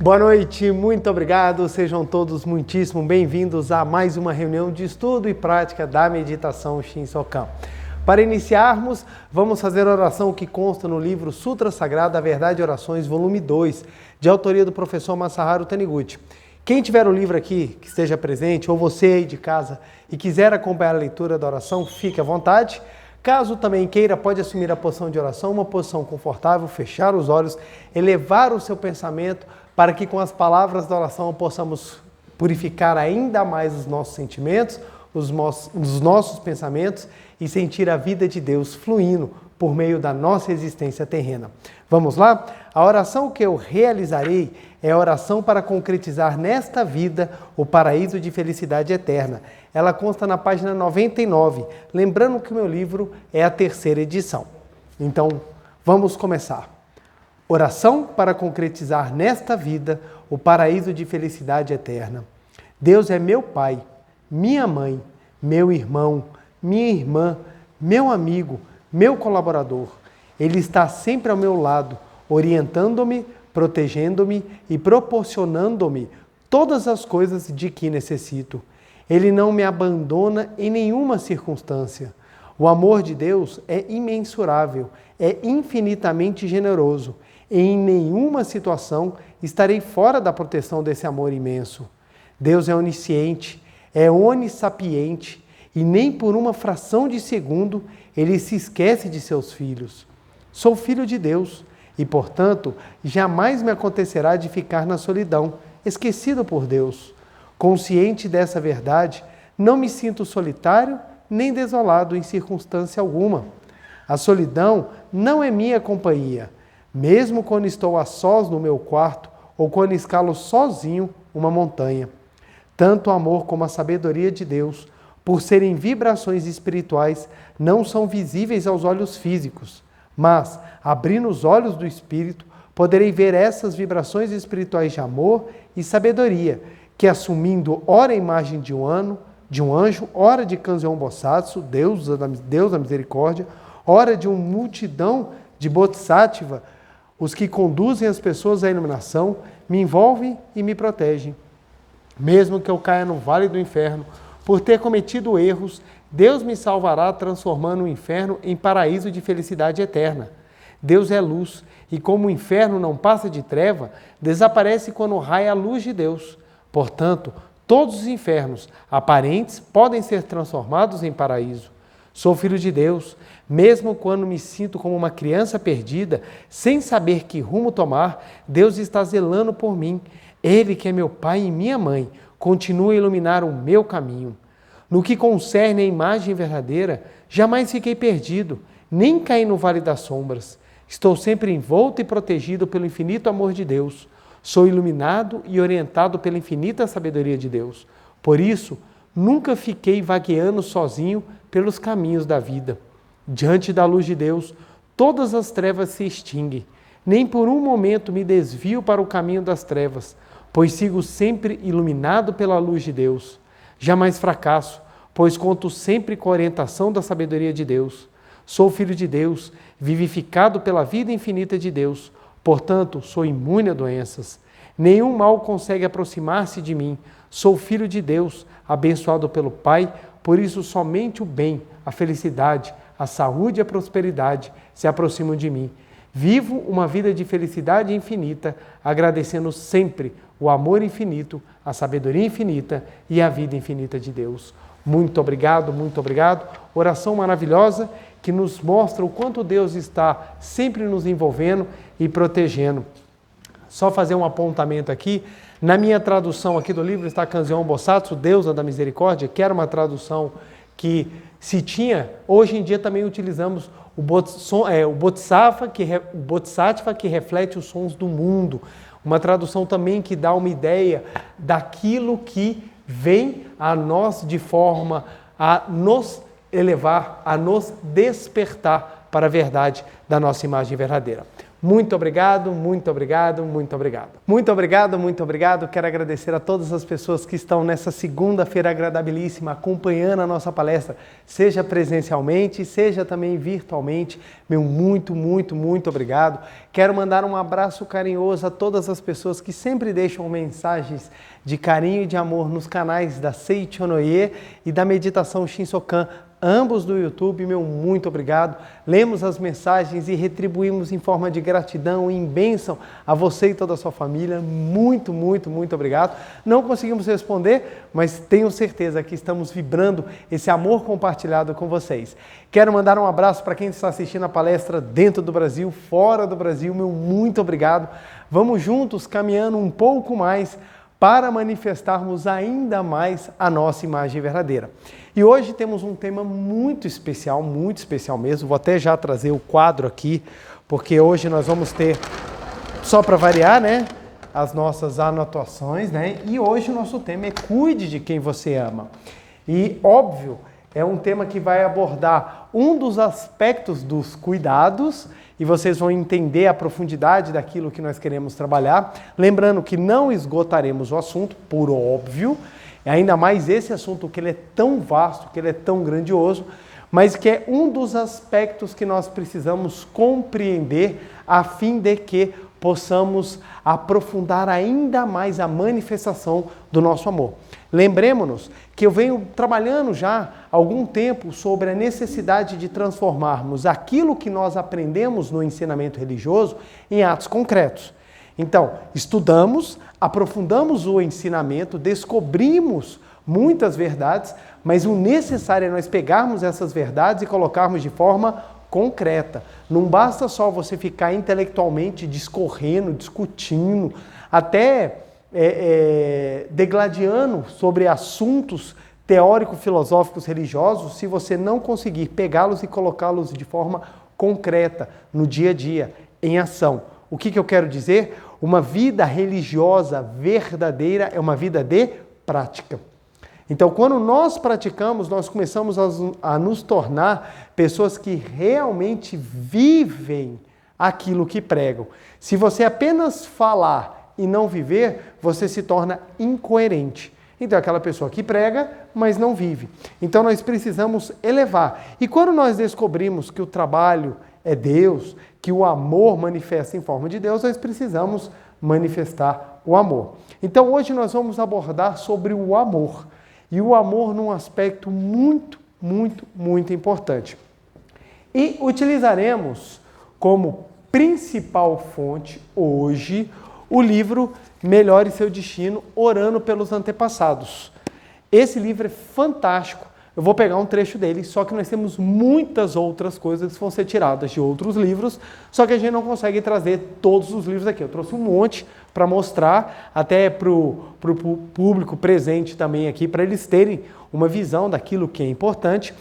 Boa noite, muito obrigado, sejam todos muitíssimo bem-vindos a mais uma reunião de estudo e prática da meditação Shinsokan. Para iniciarmos, vamos fazer a oração que consta no livro Sutra Sagrado, A Verdade e Orações, volume 2, de autoria do professor Masaharu Taniguchi. Quem tiver o livro aqui, que esteja presente, ou você aí de casa, e quiser acompanhar a leitura da oração, fique à vontade. Caso também queira, pode assumir a posição de oração, uma posição confortável, fechar os olhos, elevar o seu pensamento, para que com as palavras da oração possamos purificar ainda mais os nossos sentimentos, os nossos pensamentos e sentir a vida de Deus fluindo por meio da nossa existência terrena. Vamos lá? A oração que eu realizarei é a oração para concretizar nesta vida o paraíso de felicidade eterna. Ela consta na página 99, lembrando que o meu livro é a 3ª edição. Então, vamos começar. Oração para concretizar nesta vida o paraíso de felicidade eterna. Deus é meu Pai, minha mãe, meu irmão, minha irmã, meu amigo, meu colaborador. Ele está sempre ao meu lado, orientando-me, protegendo-me e proporcionando-me todas as coisas de que necessito. Ele não me abandona em nenhuma circunstância. O amor de Deus é imensurável, é infinitamente generoso. Em nenhuma situação estarei fora da proteção desse amor imenso. Deus é onisciente, é onissapiente e nem por uma fração de segundo ele se esquece de seus filhos. Sou filho de Deus e, portanto, jamais me acontecerá de ficar na solidão, esquecido por Deus. Consciente dessa verdade, não me sinto solitário nem desolado em circunstância alguma. A solidão não é minha companhia. Mesmo quando estou a sós no meu quarto ou quando escalo sozinho uma montanha. Tanto o amor como a sabedoria de Deus, por serem vibrações espirituais, não são visíveis aos olhos físicos, mas, abrindo os olhos do espírito, poderei ver essas vibrações espirituais de amor e sabedoria, que assumindo ora a imagem de um anjo, ora de Kanzeon Bosatsu, Deus da misericórdia, ora de uma multidão de Bodhisattva, os que conduzem as pessoas à iluminação, me envolvem e me protegem. Mesmo que eu caia no vale do inferno, por ter cometido erros, Deus me salvará transformando o inferno em paraíso de felicidade eterna. Deus é luz, e como o inferno não passa de treva, desaparece quando raia a luz de Deus. Portanto, todos os infernos aparentes podem ser transformados em paraíso. Sou filho de Deus, mesmo quando me sinto como uma criança perdida, sem saber que rumo tomar, Deus está zelando por mim. Ele, que é meu pai e minha mãe, continua a iluminar o meu caminho. No que concerne a imagem verdadeira, jamais fiquei perdido, nem caí no vale das sombras. Estou sempre envolto e protegido pelo infinito amor de Deus. Sou iluminado e orientado pela infinita sabedoria de Deus. Por isso, nunca fiquei vagueando sozinho pelos caminhos da vida. Diante da luz de Deus, todas as trevas se extinguem. Nem por um momento me desvio para o caminho das trevas, pois sigo sempre iluminado pela luz de Deus. Jamais fracasso, pois conto sempre com a orientação da sabedoria de Deus. Sou filho de Deus, vivificado pela vida infinita de Deus. Portanto, sou imune a doenças. Nenhum mal consegue aproximar-se de mim. Sou filho de Deus, abençoado pelo Pai, por isso somente o bem, a felicidade, a saúde e a prosperidade se aproximam de mim. Vivo uma vida de felicidade infinita, agradecendo sempre o amor infinito, a sabedoria infinita e a vida infinita de Deus. Muito obrigado, muito obrigado. Oração maravilhosa que nos mostra o quanto Deus está sempre nos envolvendo e protegendo. Só fazer um apontamento aqui. Na minha tradução aqui do livro está Kanzeon Bosatsu, Deusa da Misericórdia, que era uma tradução que se tinha. Hoje em dia também utilizamos o Bodhisattva, que reflete os sons do mundo. Uma tradução também que dá uma ideia daquilo que vem a nós de forma a nos elevar, a nos despertar para a verdade da nossa imagem verdadeira. Muito obrigado, muito obrigado, muito obrigado. Muito obrigado, muito obrigado. Quero agradecer a todas as pessoas que estão nessa segunda-feira agradabilíssima acompanhando a nossa palestra, seja presencialmente, seja também virtualmente. Meu muito, muito, muito obrigado. Quero mandar um abraço carinhoso a todas as pessoas que sempre deixam mensagens de carinho e de amor nos canais da Seichonoye e da Meditação Shinsokan, ambos do YouTube. Meu muito obrigado. Lemos as mensagens e retribuímos em forma de gratidão e em bênção a você e toda a sua família. Muito, muito, muito obrigado. Não conseguimos responder, mas tenho certeza que estamos vibrando esse amor compartilhado com vocês. Quero mandar um abraço para quem está assistindo a palestra dentro do Brasil, fora do Brasil. Meu muito obrigado. Vamos juntos caminhando um pouco mais para manifestarmos ainda mais a nossa imagem verdadeira. E hoje temos um tema muito especial mesmo. Vou até já trazer o quadro aqui, porque hoje nós vamos ter, só para variar, né, as nossas anotações, né? E hoje o nosso tema é cuide de quem você ama. E, óbvio, é um tema que vai abordar um dos aspectos dos cuidados, e vocês vão entender a profundidade daquilo que nós queremos trabalhar. Lembrando que não esgotaremos o assunto, por óbvio, ainda mais esse assunto que ele é tão vasto, que ele é tão grandioso, mas que é um dos aspectos que nós precisamos compreender a fim de que possamos aprofundar ainda mais a manifestação do nosso amor. Lembremos-nos que eu venho trabalhando já há algum tempo sobre a necessidade de transformarmos aquilo que nós aprendemos no ensinamento religioso em atos concretos. Então, estudamos, aprofundamos o ensinamento, descobrimos muitas verdades, mas o necessário é nós pegarmos essas verdades e colocarmos de forma concreta. Não basta só você ficar intelectualmente discorrendo, discutindo, até degladiando sobre assuntos teórico-filosóficos religiosos, se você não conseguir pegá-los e colocá-los de forma concreta, no dia a dia, em ação. O que eu quero dizer? Uma vida religiosa verdadeira é uma vida de prática. Então, quando nós praticamos, nós começamos a nos tornar pessoas que realmente vivem aquilo que pregam. Se você apenas falar e não viver, você se torna incoerente. Então, é aquela pessoa que prega, mas não vive. Então, nós precisamos elevar. E quando nós descobrimos que o trabalho é Deus, que o amor manifesta em forma de Deus, nós precisamos manifestar o amor. Então, hoje nós vamos abordar sobre o amor. E o amor num aspecto muito, muito, muito importante. E utilizaremos como principal fonte hoje o livro Melhore Seu Destino, Orando pelos Antepassados. Esse livro é fantástico. Eu vou pegar um trecho dele, só que nós temos muitas outras coisas que vão ser tiradas de outros livros, só que a gente não consegue trazer todos os livros aqui. Eu trouxe um monte para mostrar, até para o público presente também aqui, para eles terem uma visão daquilo que é importante,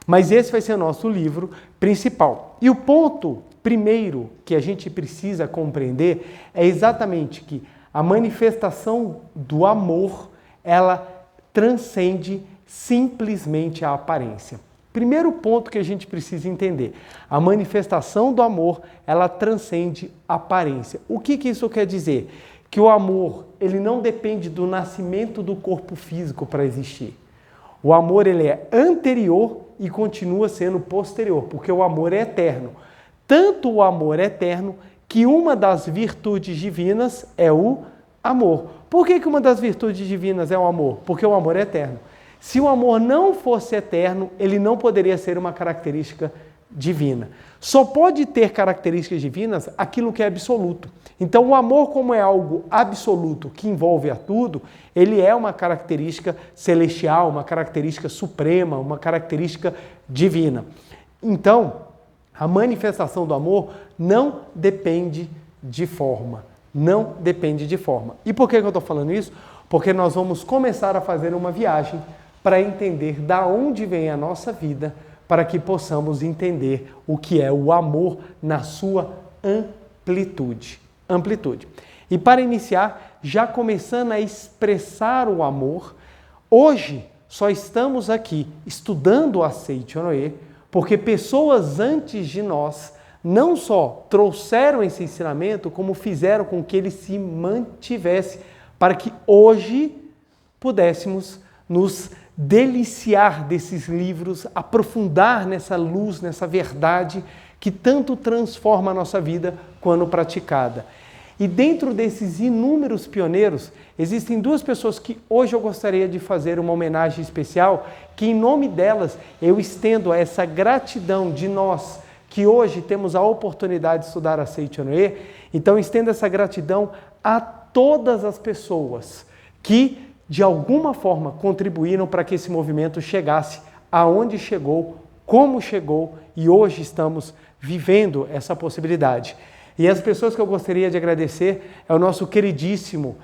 mas esse vai ser o nosso livro principal. E o ponto primeiro que a gente precisa compreender é exatamente que a manifestação do amor, ela transcende simplesmente a aparência. Primeiro ponto que a gente precisa entender, a manifestação do amor, ela transcende a aparência. O que isso quer dizer? Que o amor, ele não depende do nascimento do corpo físico para existir. O amor, ele é anterior e continua sendo posterior, porque o amor é eterno. Tanto o amor é eterno que uma das virtudes divinas é o amor. Por que uma das virtudes divinas é o amor? Porque o amor é eterno. Se o amor não fosse eterno, ele não poderia ser uma característica divina. Só pode ter características divinas aquilo que é absoluto. Então, o amor, como é algo absoluto que envolve a tudo, ele é uma característica celestial, uma característica suprema, uma característica divina. Então, a manifestação do amor não depende de forma. Não depende de forma. E por que eu estou falando isso? Porque nós vamos começar a fazer uma viagem para entender da onde vem a nossa vida, para que possamos entender o que é o amor na sua amplitude. E para iniciar, já começando a expressar o amor, hoje só estamos aqui estudando a Seichonoye, porque pessoas antes de nós não só trouxeram esse ensinamento, como fizeram com que ele se mantivesse, para que hoje pudéssemos nos deliciar desses livros, aprofundar nessa luz, nessa verdade que tanto transforma a nossa vida quando praticada. E dentro desses inúmeros pioneiros, existem duas pessoas que hoje eu gostaria de fazer uma homenagem especial, que em nome delas eu estendo essa gratidão de nós, que hoje temos a oportunidade de estudar a Seichonoye. Então estendo essa gratidão a todas as pessoas que de alguma forma contribuíram para que esse movimento chegasse aonde chegou, como chegou, e hoje estamos vivendo essa possibilidade. E as pessoas que eu gostaria de agradecer é o nosso queridíssimo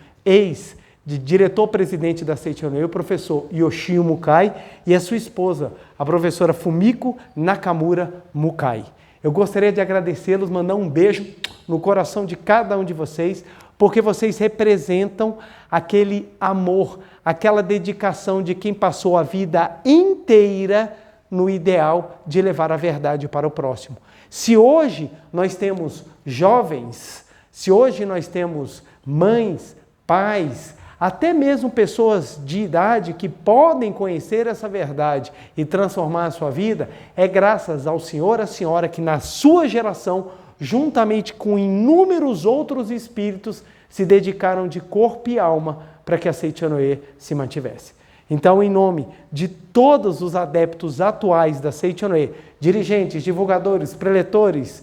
diretor-presidente da Seichonoye, o professor Yoshio Mukai, e a sua esposa, a professora Fumiko Nakamura Mukai. Eu gostaria de agradecê-los, mandar um beijo no coração de cada um de vocês, porque vocês representam aquele amor, aquela dedicação de quem passou a vida inteira no ideal de levar a verdade para o próximo. Se hoje nós temos jovens, se hoje nós temos mães, pais, até mesmo pessoas de idade que podem conhecer essa verdade e transformar a sua vida, é graças ao senhor, à senhora que na sua geração, juntamente com inúmeros outros espíritos, se dedicaram de corpo e alma para que a Seichonoye se mantivesse. Então, em nome de todos os adeptos atuais da Seichonoye, dirigentes, divulgadores, preletores,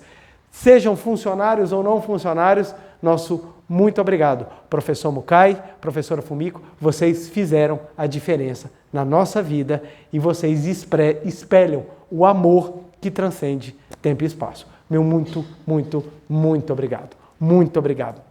sejam funcionários ou não funcionários, nosso muito obrigado. Professor Mukai, professora Fumiko, vocês fizeram a diferença na nossa vida e vocês espelham o amor que transcende tempo e espaço. Meu muito, muito, muito obrigado. Muito obrigado.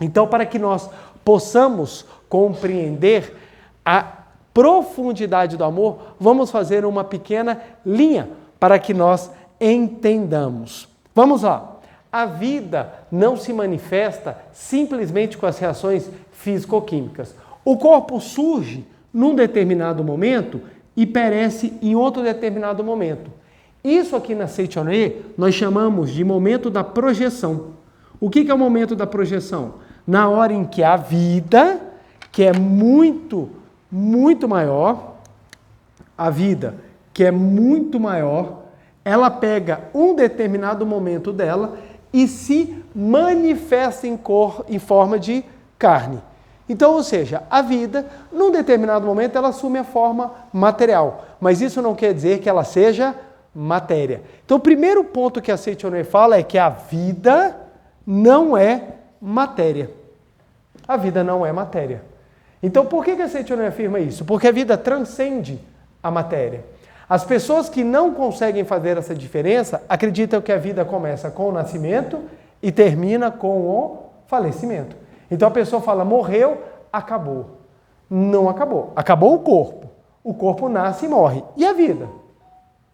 Então, para que nós possamos compreender a profundidade do amor, vamos fazer uma pequena linha para que nós entendamos. Vamos lá. A vida não se manifesta simplesmente com as reações físico-químicas. O corpo surge num determinado momento e perece em outro determinado momento. Isso aqui na Seichonoye nós chamamos de momento da projeção. O que é o momento da projeção? Na hora em que a vida, que é muito maior, ela pega um determinado momento dela e se manifesta em forma de carne. Então, ou seja, a vida, num determinado momento, ela assume a forma material. Mas isso não quer dizer que ela seja matéria. Então, o primeiro ponto que a Seichonoye fala é que a vida não é matéria. A vida não é matéria. Então, por que a Seichonoye afirma isso? Porque a vida transcende a matéria. As pessoas que não conseguem fazer essa diferença acreditam que a vida começa com o nascimento e termina com o falecimento. Então a pessoa fala, morreu, acabou. Não acabou. Acabou o corpo. O corpo nasce e morre. E a vida?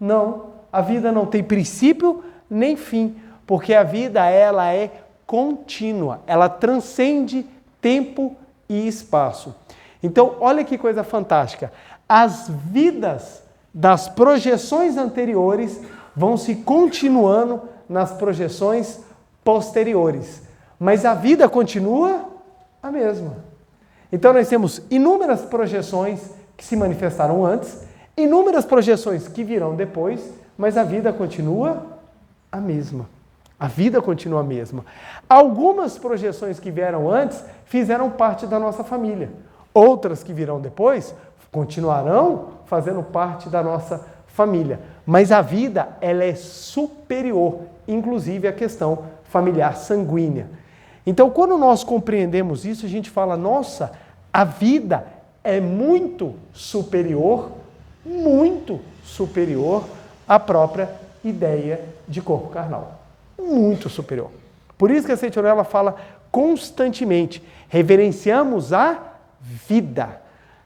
Não. A vida não tem princípio nem fim, porque a vida ela é contínua. Ela transcende tempo e espaço. Então, olha que coisa fantástica. As vidas das projeções anteriores vão se continuando nas projeções posteriores. Mas a vida continua a mesma. Então nós temos inúmeras projeções que se manifestaram antes, inúmeras projeções que virão depois, mas a vida continua a mesma. A vida continua a mesma. Algumas projeções que vieram antes fizeram parte da nossa família. Outras que virão depois continuarão fazendo parte da nossa família. Mas a vida, ela é superior, inclusive à questão familiar sanguínea. Então, quando nós compreendemos isso, a gente fala, nossa, a vida é muito superior à própria ideia de corpo carnal. Muito superior. Por isso que a Seichonoye ela fala constantemente, reverenciamos a vida.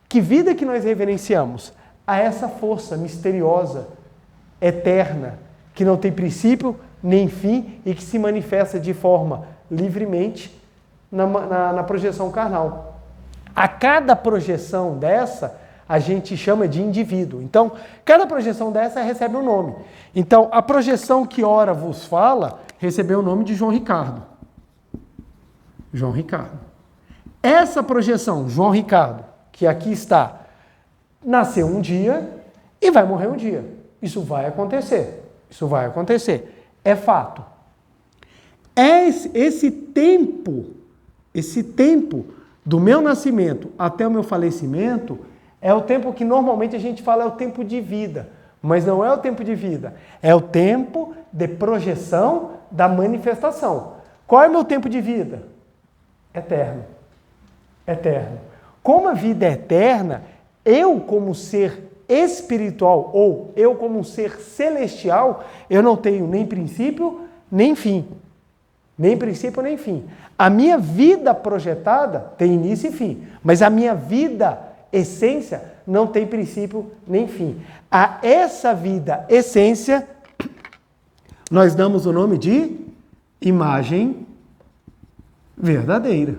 Que vida que nós reverenciamos? A essa força misteriosa, eterna, que não tem princípio nem fim e que se manifesta de forma livremente na projeção carnal. A cada projeção dessa, a gente chama de indivíduo. Então, cada projeção dessa recebe um nome. Então, a projeção que ora vos fala recebeu o nome de João Ricardo. João Ricardo. Essa projeção, João Ricardo, que aqui está, nasceu um dia e vai morrer um dia. Isso vai acontecer. Isso vai acontecer. É fato. Esse tempo do meu nascimento até o meu falecimento é o tempo que normalmente a gente fala é o tempo de vida. Mas não é o tempo de vida. É o tempo de projeção da manifestação. Qual é o meu tempo de vida? Eterno. Eterno. Como a vida é eterna, eu como ser espiritual ou eu como um ser celestial, eu não tenho nem princípio, nem fim. Nem princípio, nem fim. A minha vida projetada tem início e fim, mas a minha vida, essência, não tem princípio nem fim. A essa vida, essência, nós damos o nome de imagem verdadeira.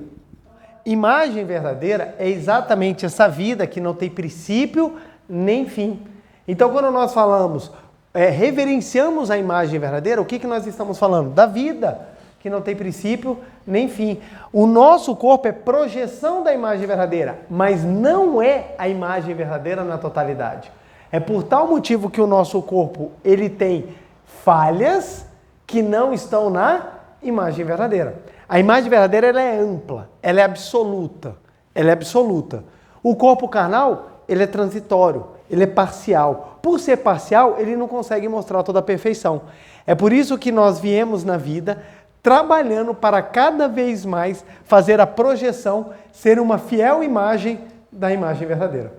Imagem verdadeira é exatamente essa vida que não tem princípio nem fim. Então, quando nós falamos, reverenciamos a imagem verdadeira, o que nós estamos falando? Da vida que não tem princípio nem fim. O nosso corpo é projeção da imagem verdadeira, mas não é a imagem verdadeira na totalidade. É por tal motivo que o nosso corpo ele tem falhas que não estão na imagem verdadeira. A imagem verdadeira ela é ampla, ela é absoluta. Ela é absoluta. O corpo carnal ele é transitório, ele é parcial. Por ser parcial, ele não consegue mostrar toda a perfeição. É por isso que nós viemos na vida trabalhando para cada vez mais fazer a projeção ser uma fiel imagem da imagem verdadeira.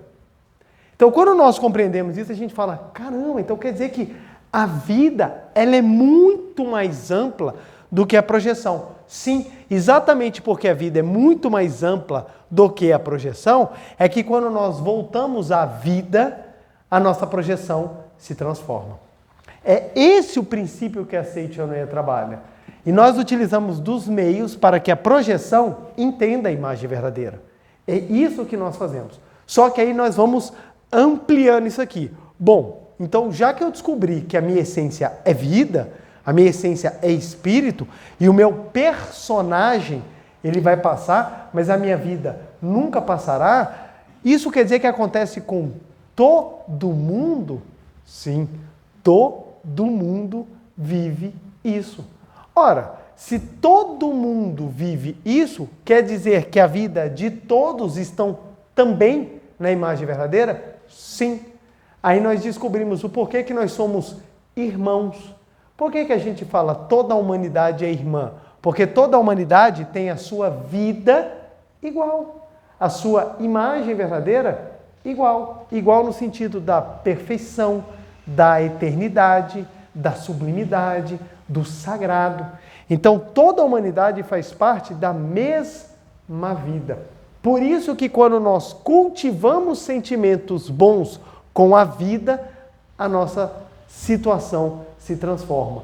Então, quando nós compreendemos isso, a gente fala, caramba, então quer dizer que a vida ela é muito mais ampla do que a projeção. Sim, exatamente porque a vida é muito mais ampla do que a projeção, é que quando nós voltamos à vida, a nossa projeção se transforma. É esse o princípio que a Seichonoye trabalha. E nós utilizamos dos meios para que a projeção entenda a imagem verdadeira. É isso que nós fazemos. Só que aí nós vamos ampliando isso aqui. Bom, então já que eu descobri que a minha essência é vida, a minha essência é espírito, e o meu personagem, ele vai passar, mas a minha vida nunca passará, isso quer dizer que acontece com todo mundo? Sim, todo mundo vive isso. Ora, se todo mundo vive isso, quer dizer que a vida de todos estão também na imagem verdadeira? Sim. Aí nós descobrimos o porquê que nós somos irmãos. Por que a gente fala toda a humanidade é irmã? Porque toda a humanidade tem a sua vida igual. A sua imagem verdadeira igual. Igual no sentido da perfeição, da eternidade, da sublimidade, do sagrado. Então, toda a humanidade faz parte da mesma vida. Por isso que quando nós cultivamos sentimentos bons com a vida, a nossa situação se transforma.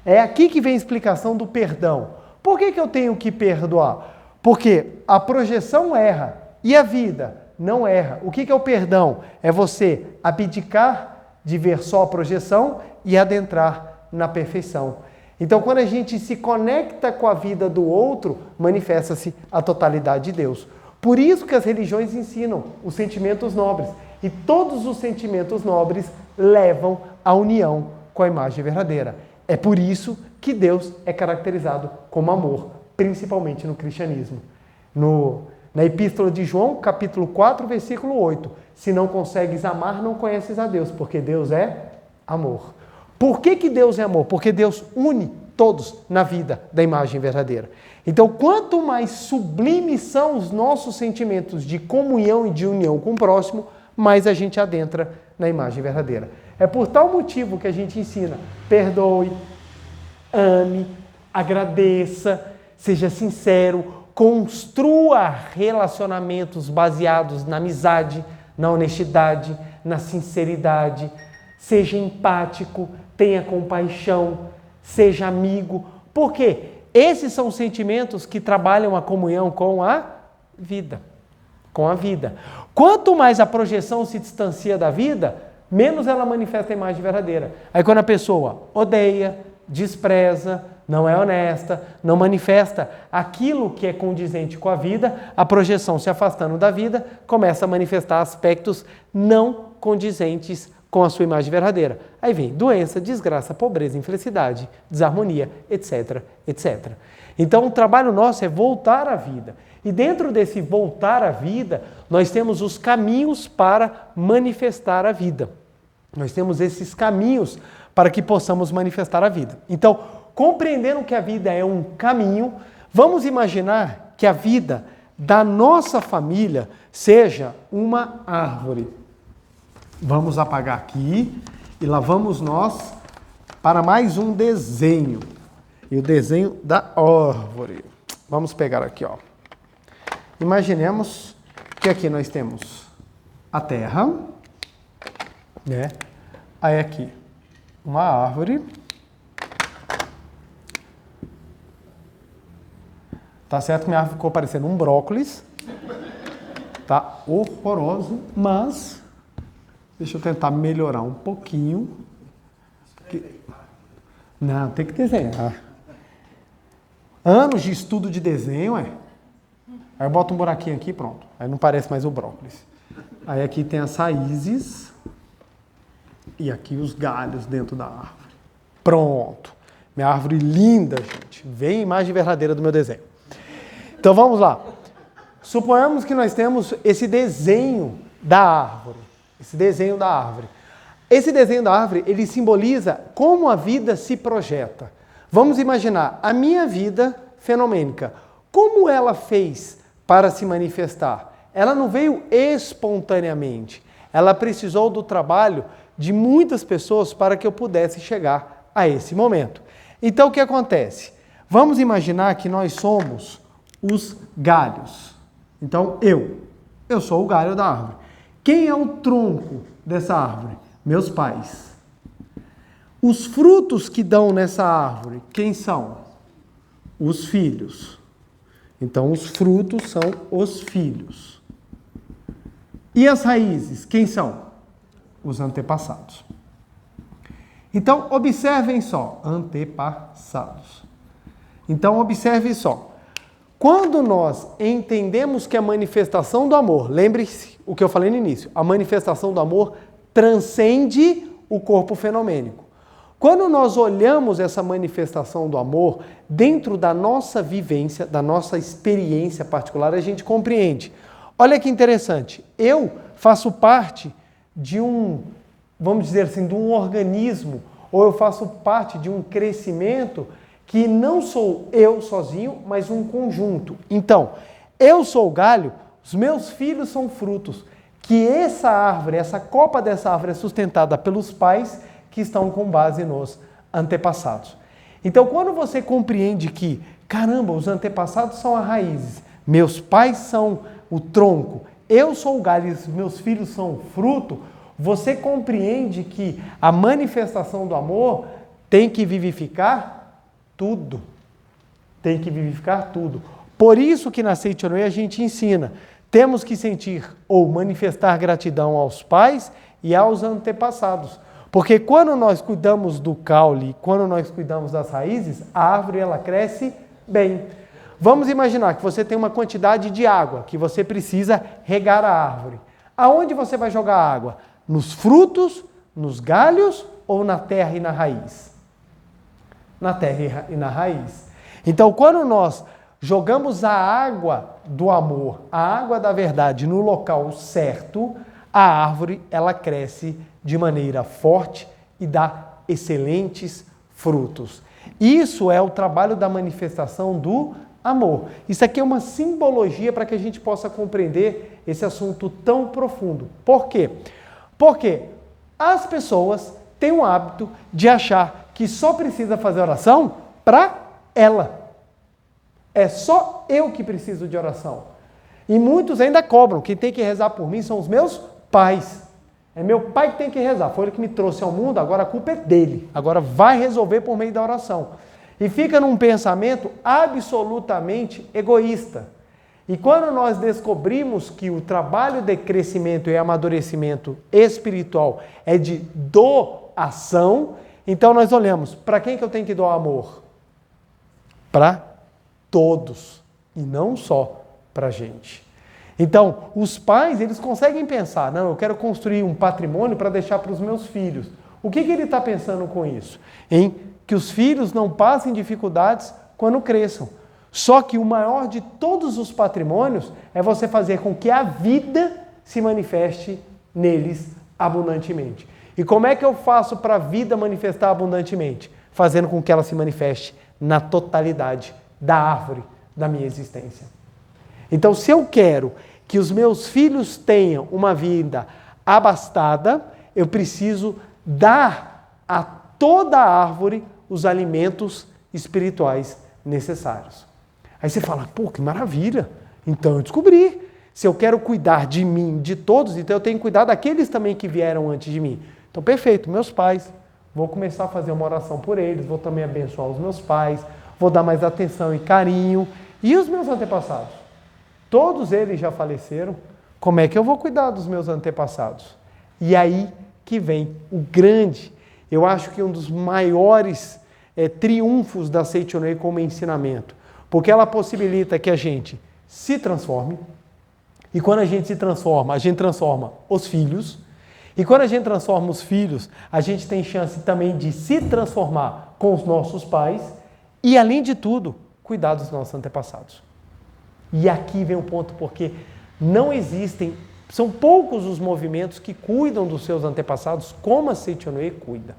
É aqui que vem a explicação do perdão. Por que eu tenho que perdoar? Porque a projeção erra e a vida não erra. O que é o perdão? É você abdicar de ver só a projeção e adentrar na perfeição. Então, quando a gente se conecta com a vida do outro, manifesta-se a totalidade de Deus. Por isso que as religiões ensinam os sentimentos nobres. E todos os sentimentos nobres levam à união com a imagem verdadeira. É por isso que Deus é caracterizado como amor, principalmente no cristianismo. Na Epístola de João, capítulo 4, versículo 8. Se não consegues amar, não conheces a Deus, porque Deus é amor. Por que Deus é amor? Porque Deus une todos na vida da imagem verdadeira. Então, quanto mais sublimes são os nossos sentimentos de comunhão e de união com o próximo, mais a gente adentra na imagem verdadeira. É por tal motivo que a gente ensina: perdoe, ame, agradeça, seja sincero, construa relacionamentos baseados na amizade, na honestidade, na sinceridade, seja empático, tenha compaixão, seja amigo. Por quê? Esses são os sentimentos que trabalham a comunhão com a vida. com a vida. Quanto mais a projeção se distancia da vida, menos ela manifesta a imagem verdadeira. Aí quando a pessoa odeia, despreza, não é honesta, não manifesta aquilo que é condizente com a vida, a projeção se afastando da vida, começa a manifestar aspectos não condizentes com a sua imagem verdadeira. Aí vem doença, desgraça, pobreza, infelicidade, desarmonia, etc, etc. Então o trabalho nosso é voltar à vida. E dentro desse voltar à vida, nós temos os caminhos para manifestar a vida. Nós temos esses caminhos para que possamos manifestar a vida. Então, compreendendo que a vida é um caminho, vamos imaginar que a vida da nossa família seja uma árvore. Vamos apagar aqui e lá vamos nós para mais um desenho. E o desenho da árvore. Vamos pegar aqui, ó. Imaginemos que aqui nós temos a terra, né? Aí aqui uma árvore. Tá certo que minha árvore ficou parecendo um brócolis. Tá horroroso, mas deixa eu tentar melhorar um pouquinho. Não, tem que desenhar. Anos de estudo de desenho, é. Aí eu boto um buraquinho aqui, pronto. Aí não parece mais o brócolis. Aí aqui tem as raízes e aqui os galhos dentro da árvore. Pronto. Minha árvore linda, gente. Vem a imagem verdadeira do meu desenho. Então vamos lá. Suponhamos que nós temos esse desenho da árvore. Esse desenho da árvore. Esse desenho da árvore, ele simboliza como a vida se projeta. Vamos imaginar a minha vida fenomênica. Como ela fez para se manifestar? Ela não veio espontaneamente. Ela precisou do trabalho de muitas pessoas para que eu pudesse chegar a esse momento. Então o que acontece? Vamos imaginar que nós somos os galhos. Então eu sou o galho da árvore. Quem é o tronco dessa árvore? Meus pais. Os frutos que dão nessa árvore, quem são? Os filhos. Então, os frutos são os filhos. E as raízes, quem são? Os antepassados. Então, observem só, antepassados. Então, observe só. Quando nós entendemos que a manifestação do amor, lembre-se o que eu falei no início, a manifestação do amor transcende o corpo fenomênico. Quando nós olhamos essa manifestação do amor dentro da nossa vivência, da nossa experiência particular, a gente compreende. Olha que interessante, eu faço parte de vamos dizer assim, de um organismo, ou eu faço parte de um crescimento que não sou eu sozinho, mas um conjunto. Então, eu sou o galho, os meus filhos são frutos, que essa árvore, essa copa dessa árvore é sustentada pelos pais que estão com base nos antepassados. Então, quando você compreende que, caramba, os antepassados são as raízes, meus pais são o tronco, eu sou o galho e os meus filhos são o fruto, você compreende que a manifestação do amor tem que vivificar tudo. Tem que vivificar tudo. Por isso que na Seichonoye a gente ensina, temos que sentir ou manifestar gratidão aos pais e aos antepassados. Porque quando nós cuidamos do caule, quando nós cuidamos das raízes, a árvore ela cresce bem. Vamos imaginar que você tem uma quantidade de água que você precisa regar a árvore. Aonde você vai jogar a água? Nos frutos, nos galhos ou na terra e na raiz? Na terra e na raiz. Então, quando nós jogamos a água do amor, a água da verdade no local certo, a árvore ela cresce de maneira forte e dá excelentes frutos. Isso é o trabalho da manifestação do amor. Isso aqui é uma simbologia para que a gente possa compreender esse assunto tão profundo. Por quê? Porque as pessoas têm o hábito de achar que só precisa fazer oração para ela. É só eu que preciso de oração. E muitos ainda cobram. Quem tem que rezar por mim são os meus pais. É meu pai que tem que rezar. Foi ele que me trouxe ao mundo, agora a culpa é dele. Agora vai resolver por meio da oração. E fica num pensamento absolutamente egoísta. E quando nós descobrimos que o trabalho de crescimento e amadurecimento espiritual é de doação, então nós olhamos, para quem que eu tenho que doar amor? Para todos, e não só para a gente. Então, os pais, eles conseguem pensar, não, eu quero construir um patrimônio para deixar para os meus filhos. O que ele está pensando com isso? Em que os filhos não passem dificuldades quando cresçam. Só que o maior de todos os patrimônios é você fazer com que a vida se manifeste neles abundantemente. E como é que eu faço para a vida manifestar abundantemente? Fazendo com que ela se manifeste na totalidade da árvore da minha existência. Então, se eu quero que os meus filhos tenham uma vida abastada, eu preciso dar a toda a árvore os alimentos espirituais necessários. Aí você fala, pô, que maravilha! Então eu descobri. Se eu quero cuidar de mim, de todos, então eu tenho que cuidar daqueles também que vieram antes de mim. Então, perfeito, meus pais. Vou começar a fazer uma oração por eles, vou também abençoar os meus pais, vou dar mais atenção e carinho. E os meus antepassados? Todos eles já faleceram. Como é que eu vou cuidar dos meus antepassados? E aí que vem o grande, eu acho que um dos maiores triunfos da Seitonei como ensinamento. Porque ela possibilita que a gente se transforme. E quando a gente se transforma, a gente transforma os filhos. E quando a gente transforma os filhos, a gente tem chance também de se transformar com os nossos pais. E, além de tudo, cuidar dos nossos antepassados. E aqui vem o ponto, porque não existem, são poucos os movimentos que cuidam dos seus antepassados como a Seitonei cuida.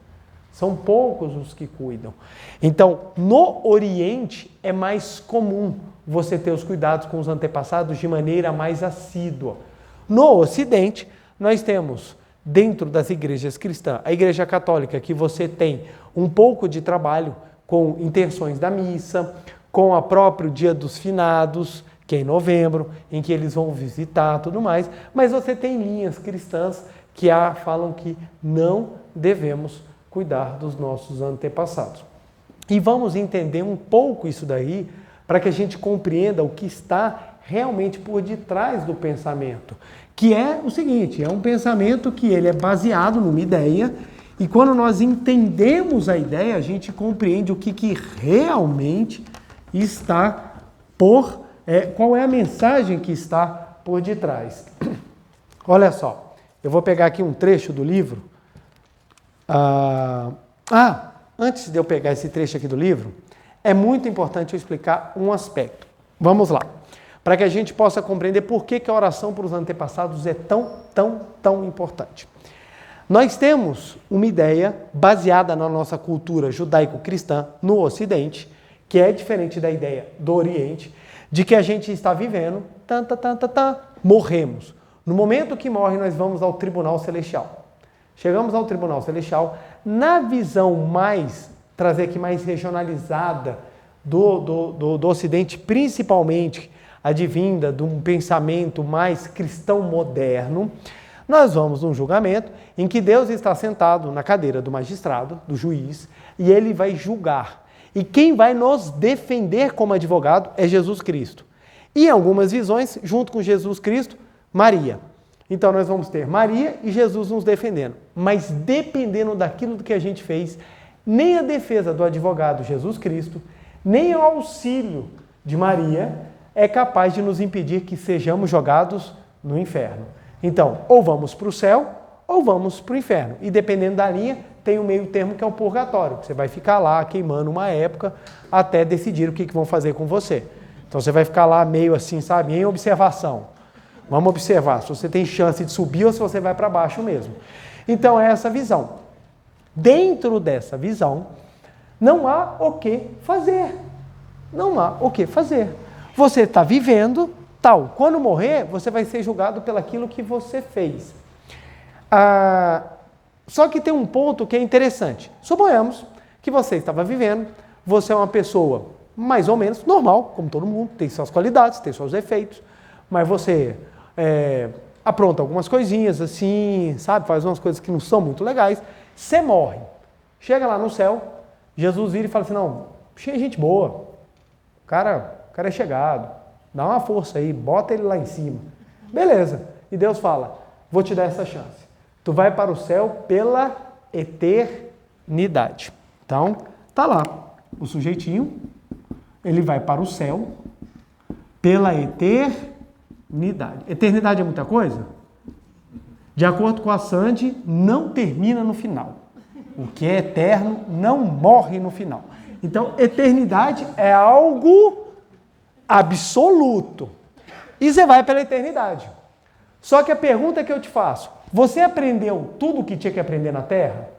São poucos os que cuidam. Então, no Oriente é mais comum você ter os cuidados com os antepassados de maneira mais assídua. No Ocidente, nós temos, dentro das igrejas cristãs, a Igreja Católica, que você tem um pouco de trabalho com intenções da missa, com o próprio Dia dos Finados, que é em novembro, em que eles vão visitar tudo mais, mas você tem linhas cristãs que falam que não devemos cuidar dos nossos antepassados. E vamos entender um pouco isso daí, para que a gente compreenda o que está realmente por detrás do pensamento, que é o seguinte, é um pensamento que ele é baseado numa ideia, e quando nós entendemos a ideia, a gente compreende o que realmente está qual é a mensagem que está por detrás. Olha só, eu vou pegar aqui um trecho do livro. Antes de eu pegar esse trecho aqui do livro, é muito importante eu explicar um aspecto. Vamos lá. Para que a gente possa compreender por que a oração para os antepassados é tão importante. Nós temos uma ideia baseada na nossa cultura judaico-cristã no Ocidente, que é diferente da ideia do Oriente, de que a gente está vivendo, morremos. No momento que morre, nós vamos ao Tribunal Celestial. Chegamos ao Tribunal Celestial, na visão trazer aqui mais regionalizada do Ocidente, principalmente advinda de um pensamento mais cristão moderno, nós vamos num julgamento em que Deus está sentado na cadeira do magistrado, do juiz, e ele vai julgar. E quem vai nos defender como advogado é Jesus Cristo. E em algumas visões, junto com Jesus Cristo, Maria. Então nós vamos ter Maria e Jesus nos defendendo. Mas dependendo daquilo que a gente fez, nem a defesa do advogado Jesus Cristo, nem o auxílio de Maria é capaz de nos impedir que sejamos jogados no inferno. Então, ou vamos para o céu, ou vamos para o inferno. E dependendo da linha, tem o meio termo que é o purgatório, que você vai ficar lá queimando uma época até decidir o que vão fazer com você. Então você vai ficar lá meio assim, sabe, em observação. Vamos observar se você tem chance de subir ou se você vai para baixo mesmo. Então é essa visão. Dentro dessa visão, não há o que fazer. Não há o que fazer. Você está vivendo tal. Quando morrer, você vai ser julgado pelaquilo que você fez. Só que tem um ponto que é interessante. Suponhamos que você estava vivendo, você é uma pessoa mais ou menos normal, como todo mundo, tem suas qualidades, tem seus defeitos, mas você apronta algumas coisinhas assim, sabe, faz umas coisas que não são muito legais, você morre. Chega lá no céu, Jesus vira e fala assim, não, cheio de gente boa, o cara é chegado, Dá uma força aí, bota ele lá em cima. Beleza. E Deus fala, vou te dar essa chance. Tu vai para o céu pela eternidade. Então, tá lá. O sujeitinho, ele vai para o céu pela eternidade. Eternidade é muita coisa? De acordo com a Sandy, não termina no final. O que é eterno não morre no final. Então, eternidade é algo absoluto. E você vai pela eternidade. Só que a pergunta que eu te faço, você aprendeu tudo o que tinha que aprender na Terra?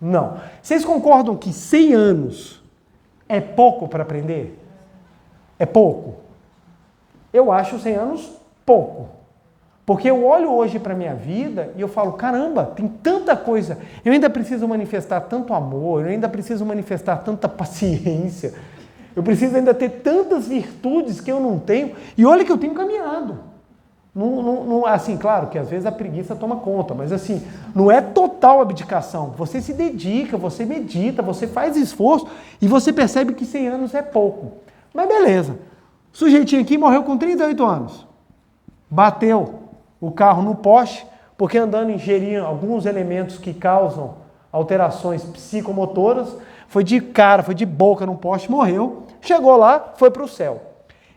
Não. Vocês concordam que 100 anos é pouco para aprender? É pouco? Eu acho 100 anos pouco. Porque eu olho hoje para a minha vida e eu falo, caramba, tem tanta coisa. Eu ainda preciso manifestar tanto amor, eu ainda preciso manifestar tanta paciência. Eu preciso ainda ter tantas virtudes que eu não tenho. E olha que eu tenho caminhado. Assim, claro que às vezes a preguiça toma conta, mas assim, não é total abdicação. Você se dedica, você medita, você faz esforço e você percebe que 100 anos é pouco. Mas beleza. O sujeitinho aqui morreu com 38 anos. Bateu o carro no poste, porque andando ingeria alguns elementos que causam alterações psicomotoras, foi de cara, foi de boca no poste, morreu, chegou lá, foi para o céu.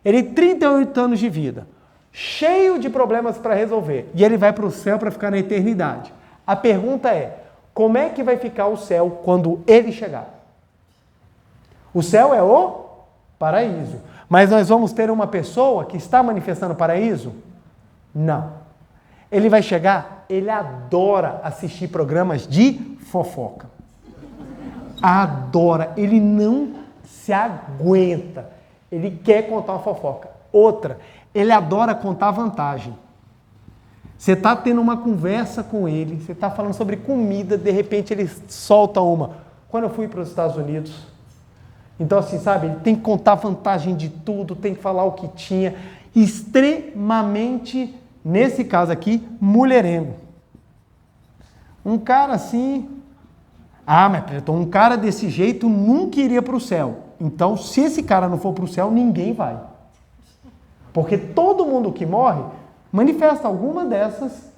Ele 38 anos de vida, cheio de problemas para resolver, e ele vai para o céu para ficar na eternidade. A pergunta é, como é que vai ficar o céu quando ele chegar? O céu é o paraíso. Mas nós vamos ter uma pessoa que está manifestando paraíso? Não. Ele vai chegar, ele adora assistir programas de fofoca. Adora, ele não se aguenta. Ele quer contar uma fofoca. Outra, ele adora contar vantagem. Você está tendo uma conversa com ele, você está falando sobre comida, de repente ele solta uma. Quando eu fui para os Estados Unidos, então assim, sabe, ele tem que contar vantagem de tudo, tem que falar o que tinha, extremamente, nesse caso aqui, mulherengo. Um cara assim, mas então um cara desse jeito nunca iria para o céu. Então, se esse cara não for para o céu, ninguém vai. Porque todo mundo que morre manifesta alguma dessas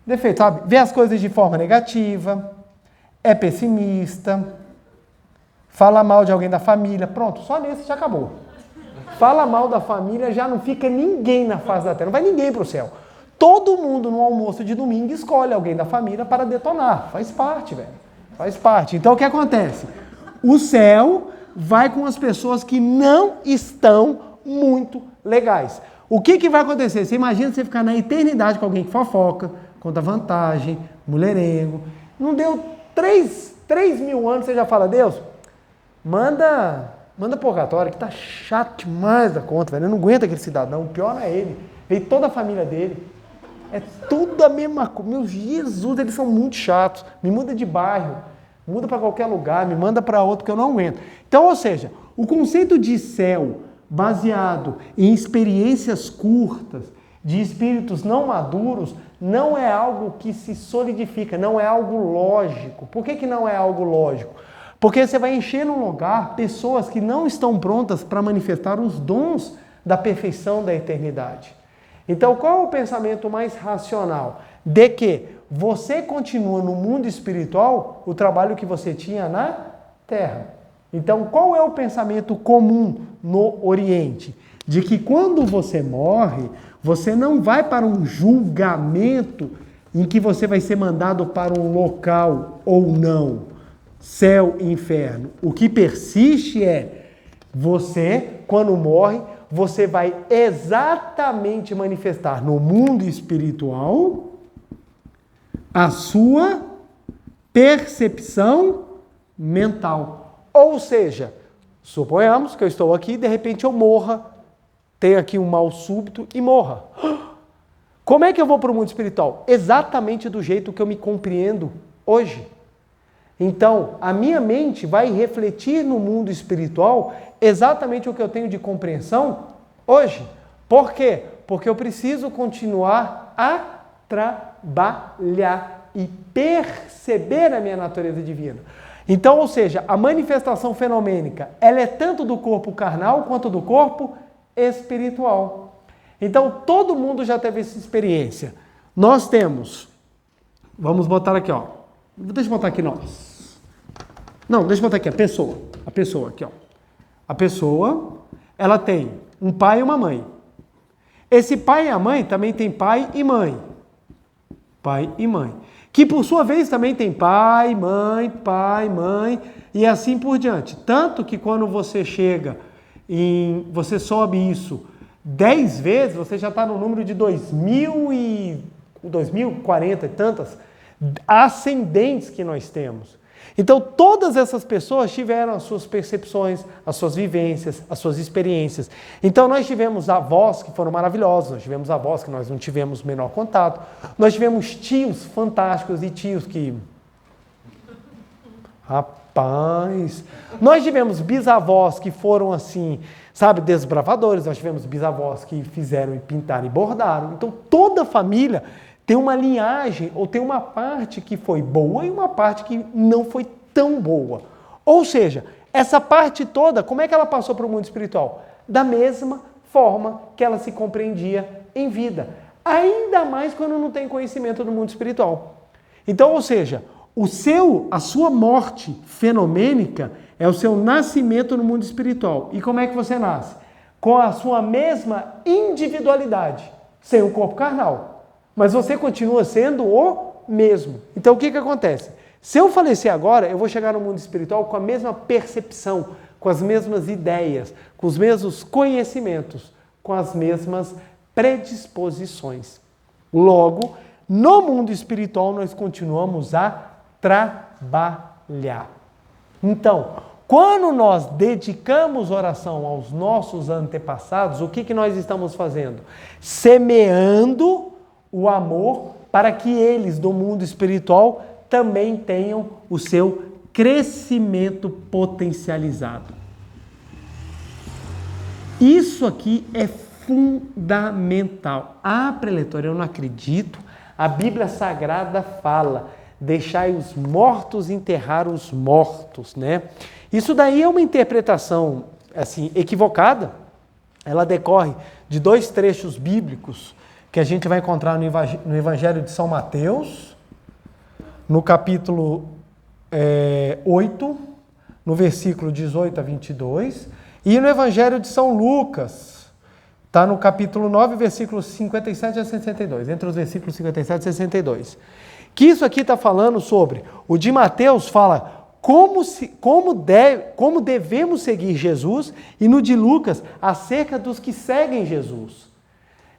defeitos, sabe? Vê as coisas de forma negativa, é pessimista, fala mal de alguém da família, pronto, só nesse já acabou. Fala mal da família, já não fica ninguém na face da terra, não vai ninguém para o céu. Todo mundo no almoço de domingo escolhe alguém da família para detonar, faz parte, velho, faz parte. Então o que acontece? O céu vai com as pessoas que não estão muito legais. O que vai acontecer? Você imagina você ficar na eternidade com alguém que fofoca, conta vantagem, mulherengo. Não deu 3 mil anos, você já fala, Deus, manda purgatório, que tá chato demais da conta, velho. Eu não aguento aquele cidadão, o pior não é ele. Veio toda a família dele. É tudo a mesma coisa. Meu Jesus, eles são muito chatos. Me muda de bairro, muda para qualquer lugar, me manda para outro que eu não aguento. Então, ou seja, o conceito de céu baseado em experiências curtas, de espíritos não maduros, não é algo que se solidifica, não é algo lógico. Por que não é algo lógico? Porque você vai encher num lugar pessoas que não estão prontas para manifestar os dons da perfeição da eternidade. Então, qual é o pensamento mais racional? De que você continua no mundo espiritual o trabalho que você tinha na Terra. Então, qual é o pensamento comum no Oriente? De que quando você morre, você não vai para um julgamento em que você vai ser mandado para um local ou não, céu e inferno. O que persiste é, você, quando morre, você vai exatamente manifestar no mundo espiritual a sua percepção mental. Ou seja, suponhamos que eu estou aqui e de repente eu morra, tenho aqui um mal súbito e morra. Como é que eu vou para o mundo espiritual? Exatamente do jeito que eu me compreendo hoje. Então, a minha mente vai refletir no mundo espiritual exatamente o que eu tenho de compreensão hoje. Por quê? Porque eu preciso continuar a trabalhar e perceber a minha natureza divina. Então, ou seja, a manifestação fenomênica, ela é tanto do corpo carnal quanto do corpo espiritual. Então, todo mundo já teve essa experiência. Nós temos, vamos botar aqui, ó. Deixa eu botar aqui nós. Não, deixa eu botar aqui a pessoa aqui, ó. A pessoa, ela tem um pai e uma mãe. Esse pai e a mãe também tem pai e mãe. Pai e mãe. Que por sua vez também tem pai, mãe, e assim por diante. Tanto que quando você chega você sobe isso 10 vezes, você já está no número de 2040 e tantas ascendentes que nós temos. Então, todas essas pessoas tiveram as suas percepções, as suas vivências, as suas experiências. Então, nós tivemos avós que foram maravilhosos, nós tivemos avós que nós não tivemos o menor contato, nós tivemos tios fantásticos e tios que... Rapaz... Nós tivemos bisavós que foram assim, sabe, desbravadores, nós tivemos bisavós que fizeram e pintaram e bordaram. Então, toda família tem uma linhagem ou tem uma parte que foi boa e uma parte que não foi tão boa. Ou seja, essa parte toda, como é que ela passou para o mundo espiritual? Da mesma forma que ela se compreendia em vida. Ainda mais quando não tem conhecimento do mundo espiritual. Então, ou seja, a sua morte fenomênica é o seu nascimento no mundo espiritual. E como é que você nasce? Com a sua mesma individualidade, sem o corpo carnal. Mas você continua sendo o mesmo. Então o que acontece? Se eu falecer agora, eu vou chegar no mundo espiritual com a mesma percepção, com as mesmas ideias, com os mesmos conhecimentos, com as mesmas predisposições. Logo, no mundo espiritual nós continuamos a trabalhar. Então, quando nós dedicamos oração aos nossos antepassados, o que nós estamos fazendo? Semeando o amor para que eles do mundo espiritual também tenham o seu crescimento potencializado. Isso aqui é fundamental. Ah, preletor, eu não acredito. A Bíblia Sagrada fala: deixai os mortos enterrar os mortos, né? Isso daí é uma interpretação assim equivocada. Ela decorre de 2 trechos bíblicos que a gente vai encontrar no Evangelho de São Mateus, no capítulo 8, no versículo 18 a 22, e no Evangelho de São Lucas, está no capítulo 9, versículos 57 a 62, entre os versículos 57 e 62. Que isso aqui está falando sobre, o de Mateus fala como devemos seguir Jesus, e no de Lucas, acerca dos que seguem Jesus.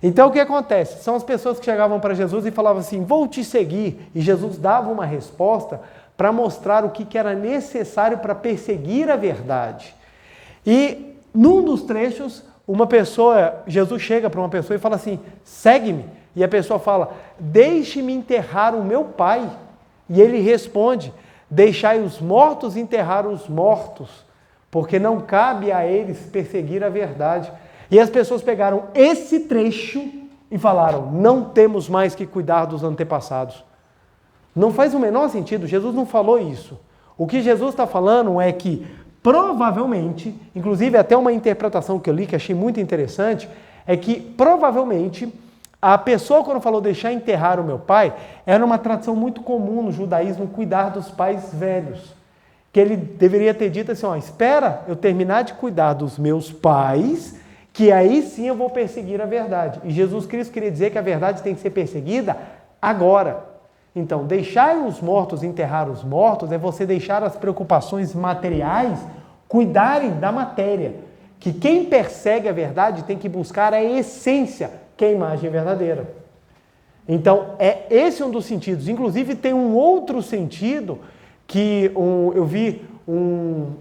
Então o que acontece? São as pessoas que chegavam para Jesus e falavam assim: vou te seguir, e Jesus dava uma resposta para mostrar o que era necessário para perseguir a verdade. E num dos trechos, Jesus chega para uma pessoa e fala assim: segue-me. E a pessoa fala: deixe-me enterrar o meu pai. E ele responde: deixai os mortos enterrar os mortos, porque não cabe a eles perseguir a verdade. E as pessoas pegaram esse trecho e falaram: não temos mais que cuidar dos antepassados. Não faz o menor sentido, Jesus não falou isso. O que Jesus está falando é que, provavelmente, inclusive até uma interpretação que eu li, que achei muito interessante, é que provavelmente a pessoa, quando falou deixar enterrar o meu pai, era uma tradição muito comum no judaísmo cuidar dos pais velhos. Que ele deveria ter dito assim: espera eu terminar de cuidar dos meus pais, que aí sim eu vou perseguir a verdade. E Jesus Cristo queria dizer que a verdade tem que ser perseguida agora. Então, deixar os mortos enterrar os mortos é você deixar as preocupações materiais cuidarem da matéria. Que quem persegue a verdade tem que buscar a essência, que é a imagem verdadeira. Então, esse um dos sentidos. Inclusive, tem um outro sentido que eu vi um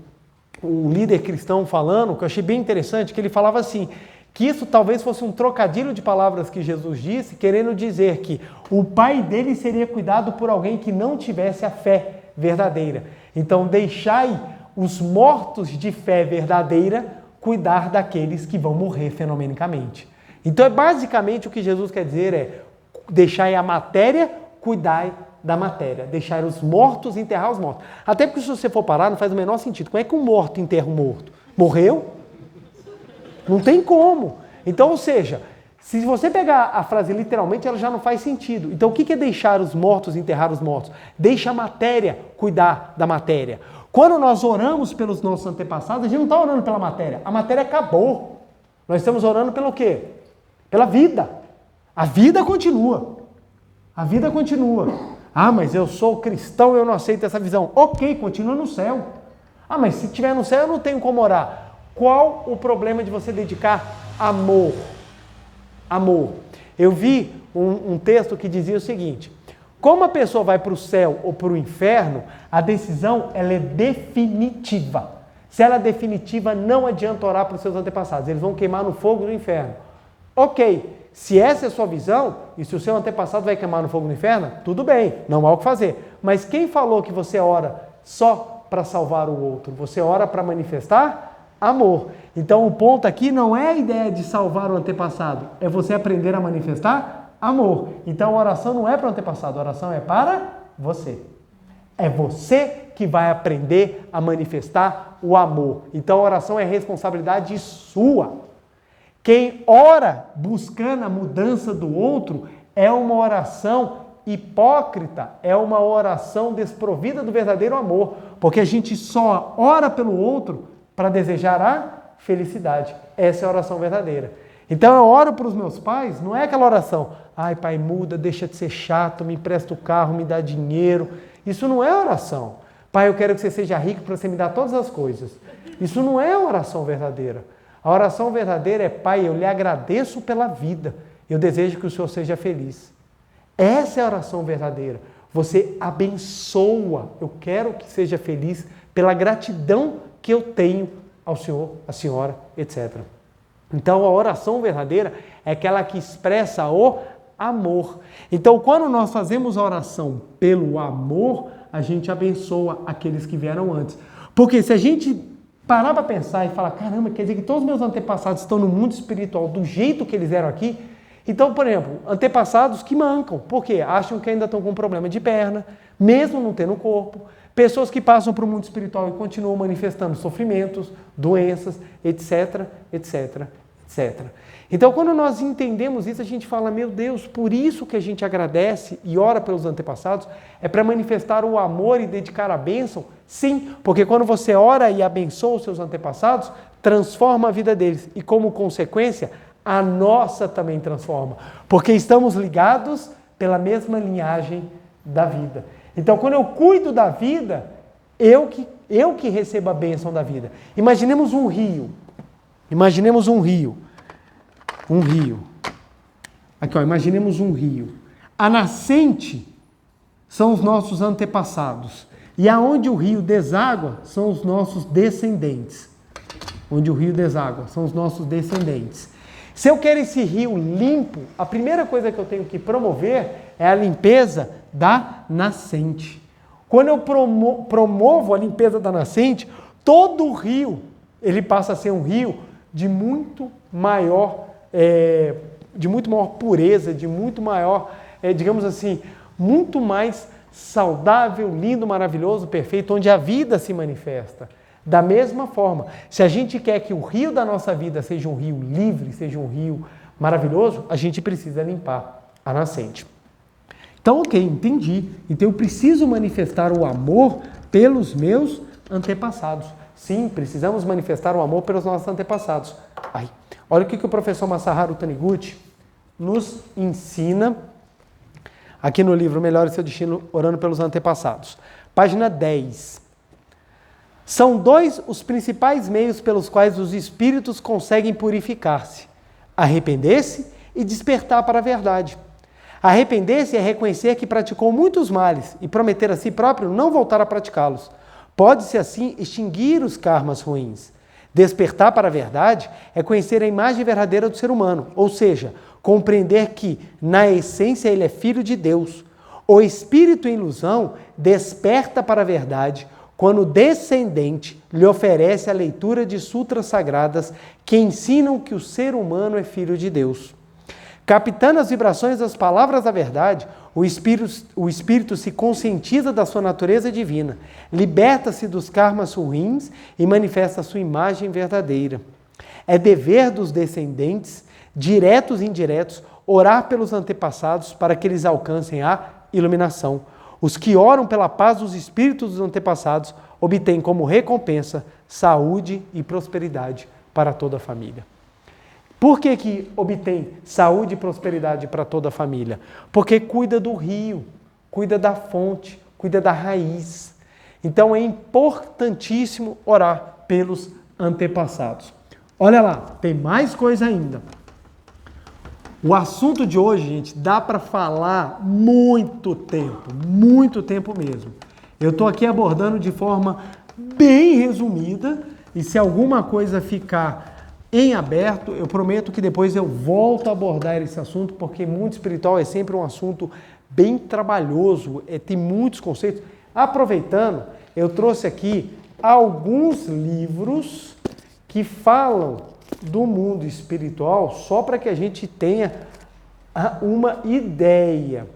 líder cristão falando, que eu achei bem interessante, que ele falava assim, que isso talvez fosse um trocadilho de palavras que Jesus disse, querendo dizer que o pai dele seria cuidado por alguém que não tivesse a fé verdadeira. Então, deixai os mortos de fé verdadeira cuidar daqueles que vão morrer fenomenicamente. Então, basicamente o que Jesus quer dizer é: deixai a matéria, cuidai da matéria. Deixai os mortos enterrar os mortos. Até porque, se você for parar, não faz o menor sentido. Como é que um morto enterra um morto? Morreu? Não tem como. Então, ou seja, se você pegar a frase literalmente, ela já não faz sentido. Então, o que é deixar os mortos enterrar os mortos? Deixa a matéria cuidar da matéria. Quando nós oramos pelos nossos antepassados, a gente não está orando pela matéria. A matéria acabou. Nós estamos orando pelo quê? Pela vida. A vida continua. A vida continua. Ah, mas eu sou cristão, eu não aceito essa visão. Ok, continua no céu. Ah, mas se estiver no céu, eu não tenho como orar. Qual o problema de você dedicar amor? Amor. Eu vi um texto que dizia o seguinte: como a pessoa vai para o céu ou para o inferno, a decisão ela é definitiva. Se ela é definitiva, não adianta orar para os seus antepassados. Eles vão queimar no fogo do inferno. Ok, se essa é a sua visão, e se o seu antepassado vai queimar no fogo do inferno, tudo bem, não há o que fazer. Mas quem falou que você ora só para salvar o outro? Você ora para manifestar amor. Então o ponto aqui não é a ideia de salvar o antepassado, é você aprender a manifestar amor. Então a oração não é para o antepassado, a oração é para você. É você que vai aprender a manifestar o amor. Então a oração é responsabilidade sua. Quem ora buscando a mudança do outro é uma oração hipócrita, é uma oração desprovida do verdadeiro amor, porque a gente só ora pelo outro para desejar a felicidade. Essa é a oração verdadeira. Então eu oro para os meus pais, não é aquela oração, ai pai, muda, deixa de ser chato, me empresta o carro, me dá dinheiro. Isso não é oração. Pai, eu quero que você seja rico para você me dar todas as coisas. Isso não é oração verdadeira. A oração verdadeira é, pai, eu lhe agradeço pela vida, eu desejo que o Senhor seja feliz. Essa é a oração verdadeira. Você abençoa, eu quero que seja feliz pela gratidão que eu tenho ao Senhor, à Senhora, etc. Então a oração verdadeira é aquela que expressa o amor. Então quando nós fazemos a oração pelo amor, a gente abençoa aqueles que vieram antes. Porque se a gente parar para pensar e falar, caramba, quer dizer que todos os meus antepassados estão no mundo espiritual do jeito que eles eram aqui? Então, por exemplo, antepassados que mancam. Por quê? Acham que ainda estão com problema de perna, mesmo não tendo corpo. Pessoas que passam para o mundo espiritual e continuam manifestando sofrimentos, doenças, etc, etc, etc. Então, quando nós entendemos isso, a gente fala, meu Deus, por isso que a gente agradece e ora pelos antepassados, é para manifestar o amor e dedicar a bênção? Sim, porque quando você ora e abençoa os seus antepassados, transforma a vida deles e, como consequência, a nossa também transforma, porque estamos ligados pela mesma linhagem da vida. Então, quando eu cuido da vida, eu que recebo a bênção da vida. Imaginemos um rio. Imaginemos um rio. Um rio. Aqui, ó, imaginemos um rio. A nascente são os nossos antepassados. E aonde o rio deságua são os nossos descendentes. Onde o rio deságua são os nossos descendentes. Se eu quero esse rio limpo, a primeira coisa que eu tenho que promover é a limpeza da nascente. Quando eu promovo a limpeza da nascente, todo o rio, ele passa a ser um rio de muito maior pureza, de muito maior, digamos assim, muito mais saudável, lindo, maravilhoso, perfeito, onde a vida se manifesta. Da mesma forma, se a gente quer que o rio da nossa vida seja um rio livre, seja um rio maravilhoso, a gente precisa limpar a nascente. Então, ok, entendi. Então eu preciso manifestar o amor pelos meus antepassados. Sim, precisamos manifestar o amor pelos nossos antepassados. Olha o que o professor Masaharu Taniguchi nos ensina aqui no livro Melhore Seu Destino Orando pelos Antepassados. Página 10. São dois os principais meios pelos quais os espíritos conseguem purificar-se: arrepender-se e despertar para a verdade. Arrepender-se é reconhecer que praticou muitos males e prometer a si próprio não voltar a praticá-los. Pode-se assim extinguir os karmas ruins. Despertar para a verdade é conhecer a imagem verdadeira do ser humano, ou seja, compreender que, na essência, ele é filho de Deus. O espírito em ilusão desperta para a verdade quando o descendente lhe oferece a leitura de sutras sagradas que ensinam que o ser humano é filho de Deus. Captando as vibrações das palavras da verdade, o espírito se conscientiza da sua natureza divina, liberta-se dos karmas ruins e manifesta a sua imagem verdadeira. É dever dos descendentes, diretos e indiretos, orar pelos antepassados para que eles alcancem a iluminação. Os que oram pela paz dos espíritos dos antepassados obtêm como recompensa saúde e prosperidade para toda a família. Por que obtém saúde e prosperidade para toda a família? Porque cuida do rio, cuida da fonte, cuida da raiz. Então é importantíssimo orar pelos antepassados. Olha lá, tem mais coisa ainda. O assunto de hoje, gente, dá para falar muito tempo mesmo. Eu estou aqui abordando de forma bem resumida e se alguma coisa ficar em aberto, eu prometo que depois eu volto a abordar esse assunto, porque mundo espiritual é sempre um assunto bem trabalhoso, tem muitos conceitos. Aproveitando, eu trouxe aqui alguns livros que falam do mundo espiritual, só para que a gente tenha uma ideia.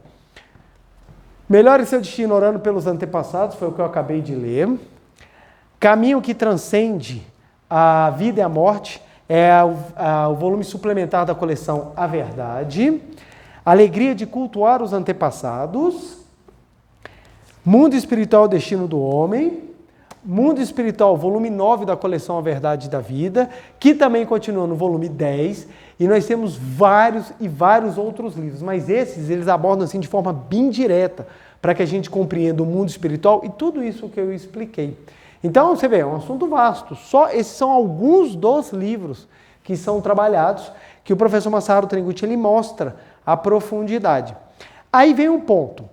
Melhore seu destino orando pelos antepassados, foi o que eu acabei de ler. Caminho que transcende a vida e a morte, é o volume suplementar da coleção A Verdade. Alegria de cultuar os antepassados. Mundo espiritual, destino do homem. Mundo espiritual, volume 9 da coleção A Verdade da Vida, que também continua no volume 10. E nós temos vários outros livros, mas esses eles abordam assim de forma bem direta, para que a gente compreenda o mundo espiritual e tudo isso que eu expliquei. Então, você vê, é um assunto vasto. Só esses são alguns dos livros que são trabalhados, que o professor Masaharu Taniguchi ele mostra a profundidade. Aí vem um ponto.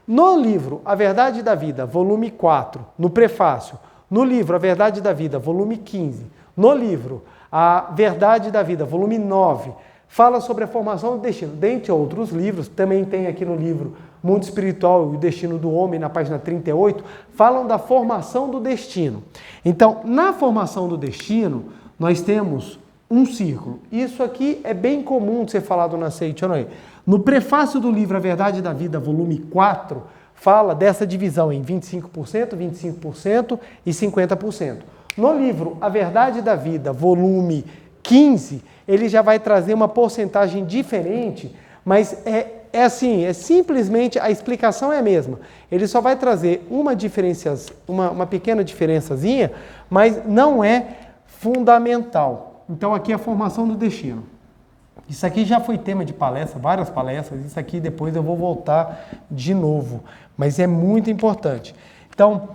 No livro A Verdade da Vida, volume 4, no prefácio, no livro A Verdade da Vida, volume 15, no livro A Verdade da Vida, volume 9, fala sobre a formação do destino. Dentre outros livros, também tem aqui no livro Mundo Espiritual e o Destino do Homem, na página 38, falam da formação do destino. Então, na formação do destino, nós temos um círculo. Isso aqui é bem comum de ser falado na Seichonoye. No prefácio do livro A Verdade da Vida, volume 4, fala dessa divisão em 25%, 25% e 50%. No livro A Verdade da Vida, volume 15, ele já vai trazer uma porcentagem diferente, mas é simplesmente a explicação é a mesma. Ele só vai trazer uma pequena diferençazinha, mas não é fundamental. Então aqui é a formação do destino. Isso aqui já foi tema de palestra, várias palestras, isso aqui depois eu vou voltar de novo, mas é muito importante. Então,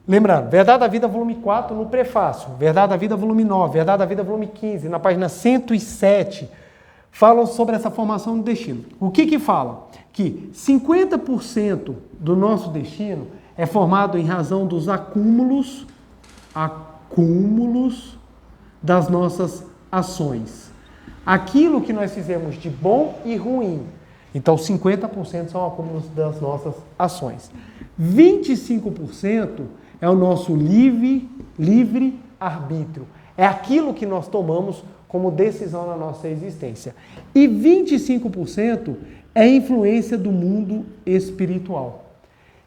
lembrando, Verdade da Vida, volume 4, no prefácio, Verdade da Vida, volume 9, Verdade da Vida, volume 15, na página 107, falam sobre essa formação do destino. O que fala? Que 50% do nosso destino é formado em razão dos acúmulos das nossas ações. Aquilo que nós fizemos de bom e ruim. Então, 50% são acúmulos das nossas ações. 25% é o nosso livre arbítrio. É aquilo que nós tomamos como decisão na nossa existência. E 25% é influência do mundo espiritual.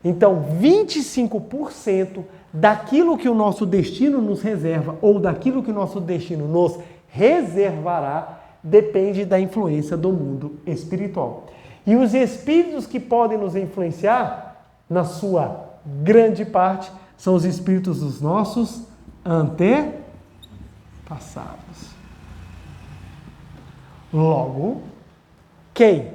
Então, 25% daquilo que o nosso destino nos reserva ou daquilo que o nosso destino nos reservará depende da influência do mundo espiritual. E os espíritos que podem nos influenciar, na sua grande parte, são os espíritos dos nossos antepassados. Logo, quem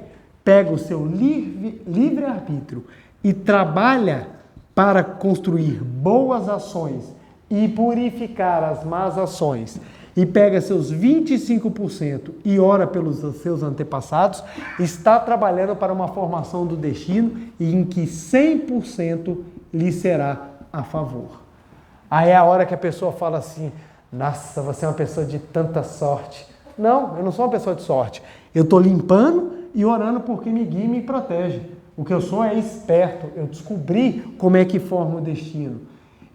pega o seu livre-arbítrio e trabalha para construir boas ações e purificar as más ações, e pega seus 25% e ora pelos seus antepassados, está trabalhando para uma formação do destino e em que 100% lhe será a favor. Aí é a hora que a pessoa fala assim, nossa, você é uma pessoa de tanta sorte. Não, eu não sou uma pessoa de sorte. Eu estou limpando e orando porque me guia e me protege. O que eu sou é esperto, eu descobri como é que forma o destino.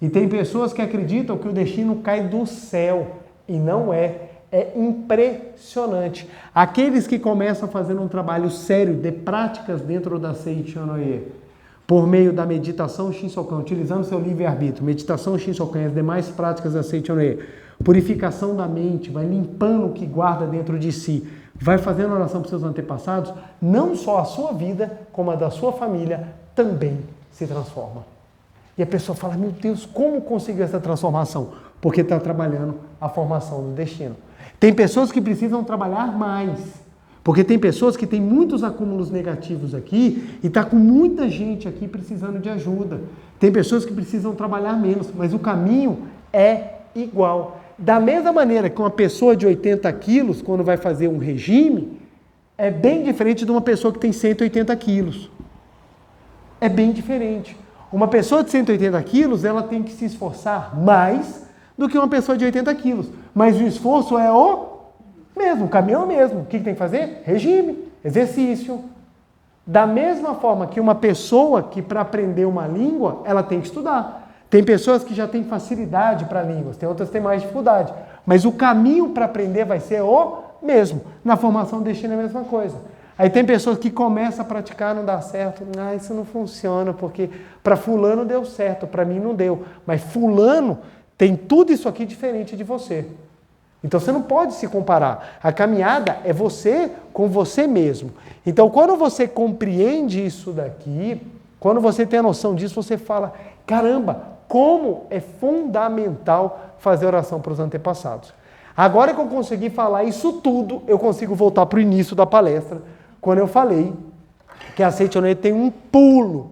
E tem pessoas que acreditam que o destino cai do céu. E não é impressionante. Aqueles que começam a fazer um trabalho sério de práticas dentro da Seichonoye, por meio da meditação Shinsokan, utilizando seu livre-arbítrio, meditação Shinsokan e as demais práticas da Seichonoye, purificação da mente, vai limpando o que guarda dentro de si, vai fazendo oração para os seus antepassados, não só a sua vida, como a da sua família também se transforma. E a pessoa fala, meu Deus, como conseguiu essa transformação? Porque está trabalhando a formação do destino. Tem pessoas que precisam trabalhar mais, porque tem pessoas que têm muitos acúmulos negativos aqui e está com muita gente aqui precisando de ajuda. Tem pessoas que precisam trabalhar menos, mas o caminho é igual. Da mesma maneira que uma pessoa de 80 quilos, quando vai fazer um regime, é bem diferente de uma pessoa que tem 180 quilos. É bem diferente. Uma pessoa de 180 quilos, ela tem que se esforçar mais do que uma pessoa de 80 quilos. Mas o esforço é o mesmo, o caminho é o mesmo. O que tem que fazer? Regime, exercício. Da mesma forma que uma pessoa que para aprender uma língua, ela tem que estudar. Tem pessoas que já têm facilidade para línguas, tem outras que têm mais dificuldade. Mas o caminho para aprender vai ser o mesmo. Na formação do destino é a mesma coisa. Aí tem pessoas que começam a praticar, não dá certo. Ah, isso não funciona, porque para fulano deu certo, para mim não deu. Mas fulano tem tudo isso aqui diferente de você. Então você não pode se comparar. A caminhada é você com você mesmo. Então quando você compreende isso daqui, quando você tem a noção disso, você fala, caramba, como é fundamental fazer oração para os antepassados. Agora que eu consegui falar isso tudo, eu consigo voltar para o início da palestra, quando eu falei que a Seichonoye tem um pulo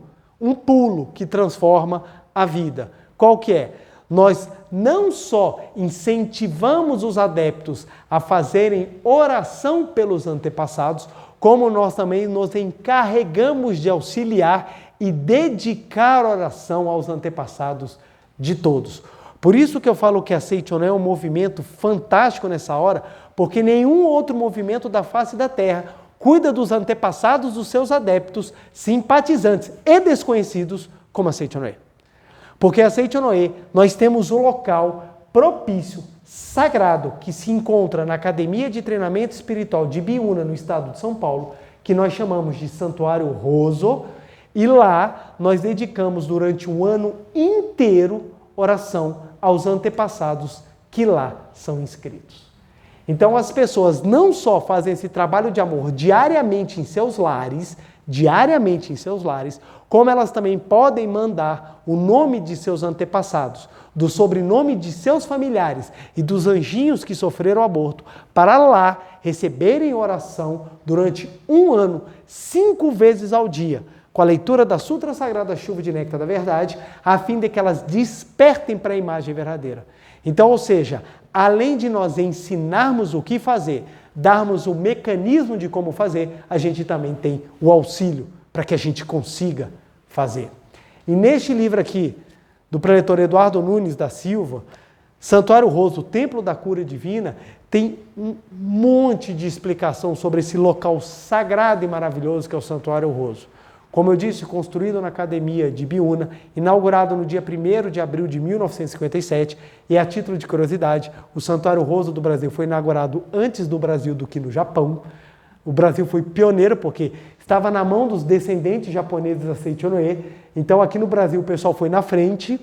que transforma a vida. Qual que é? Nós não só incentivamos os adeptos a fazerem oração pelos antepassados, como nós também nos encarregamos de auxiliar e dedicar oração aos antepassados de todos. Por isso que eu falo que a Seichonoye é um movimento fantástico nessa hora, porque nenhum outro movimento da face da Terra cuida dos antepassados dos seus adeptos, simpatizantes e desconhecidos como a Seichonoye. Porque a Seichonoye, nós temos o local propício, sagrado, que se encontra na Academia de Treinamento Espiritual de Ibiúna, no estado de São Paulo, que nós chamamos de Santuário Roso, e lá nós dedicamos durante um ano inteiro oração aos antepassados que lá são inscritos. Então as pessoas não só fazem esse trabalho de amor diariamente em seus lares, como elas também podem mandar o nome de seus antepassados, do sobrenome de seus familiares e dos anjinhos que sofreram aborto, para lá receberem oração durante um ano, 5 vezes ao dia, com a leitura da Sutra Sagrada Chuva de Néctar da Verdade, a fim de que elas despertem para a imagem verdadeira. Então, ou seja, além de nós ensinarmos o que fazer, darmos o mecanismo de como fazer, a gente também tem o auxílio para que a gente consiga fazer. E neste livro aqui, do preletor Eduardo Nunes da Silva, Santuário Roso, o Templo da Cura Divina, tem um monte de explicação sobre esse local sagrado e maravilhoso que é o Santuário Roso. Como eu disse, construído na Academia de Ibiúna, inaugurado no dia 1º de abril de 1957, e a título de curiosidade, o Santuário Roso do Brasil foi inaugurado antes do Brasil do que no Japão. O Brasil foi pioneiro porque estava na mão dos descendentes japoneses da Seichonoye. Então aqui no Brasil o pessoal foi na frente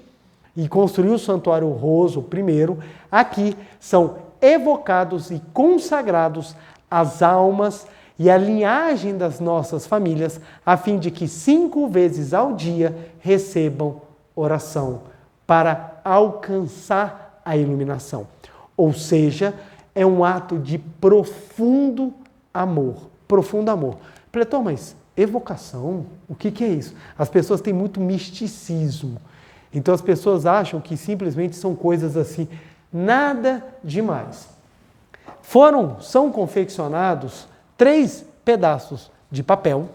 e construiu o Santuário Roso primeiro. Aqui são evocados e consagrados as almas e a linhagem das nossas famílias, a fim de que 5 vezes ao dia recebam oração para alcançar a iluminação. Ou seja, é um ato de profundo amor. Profundo amor. Pletor, mas evocação? O que é isso? As pessoas têm muito misticismo. Então as pessoas acham que simplesmente são coisas assim, nada demais. São confeccionados 3 pedaços de papel,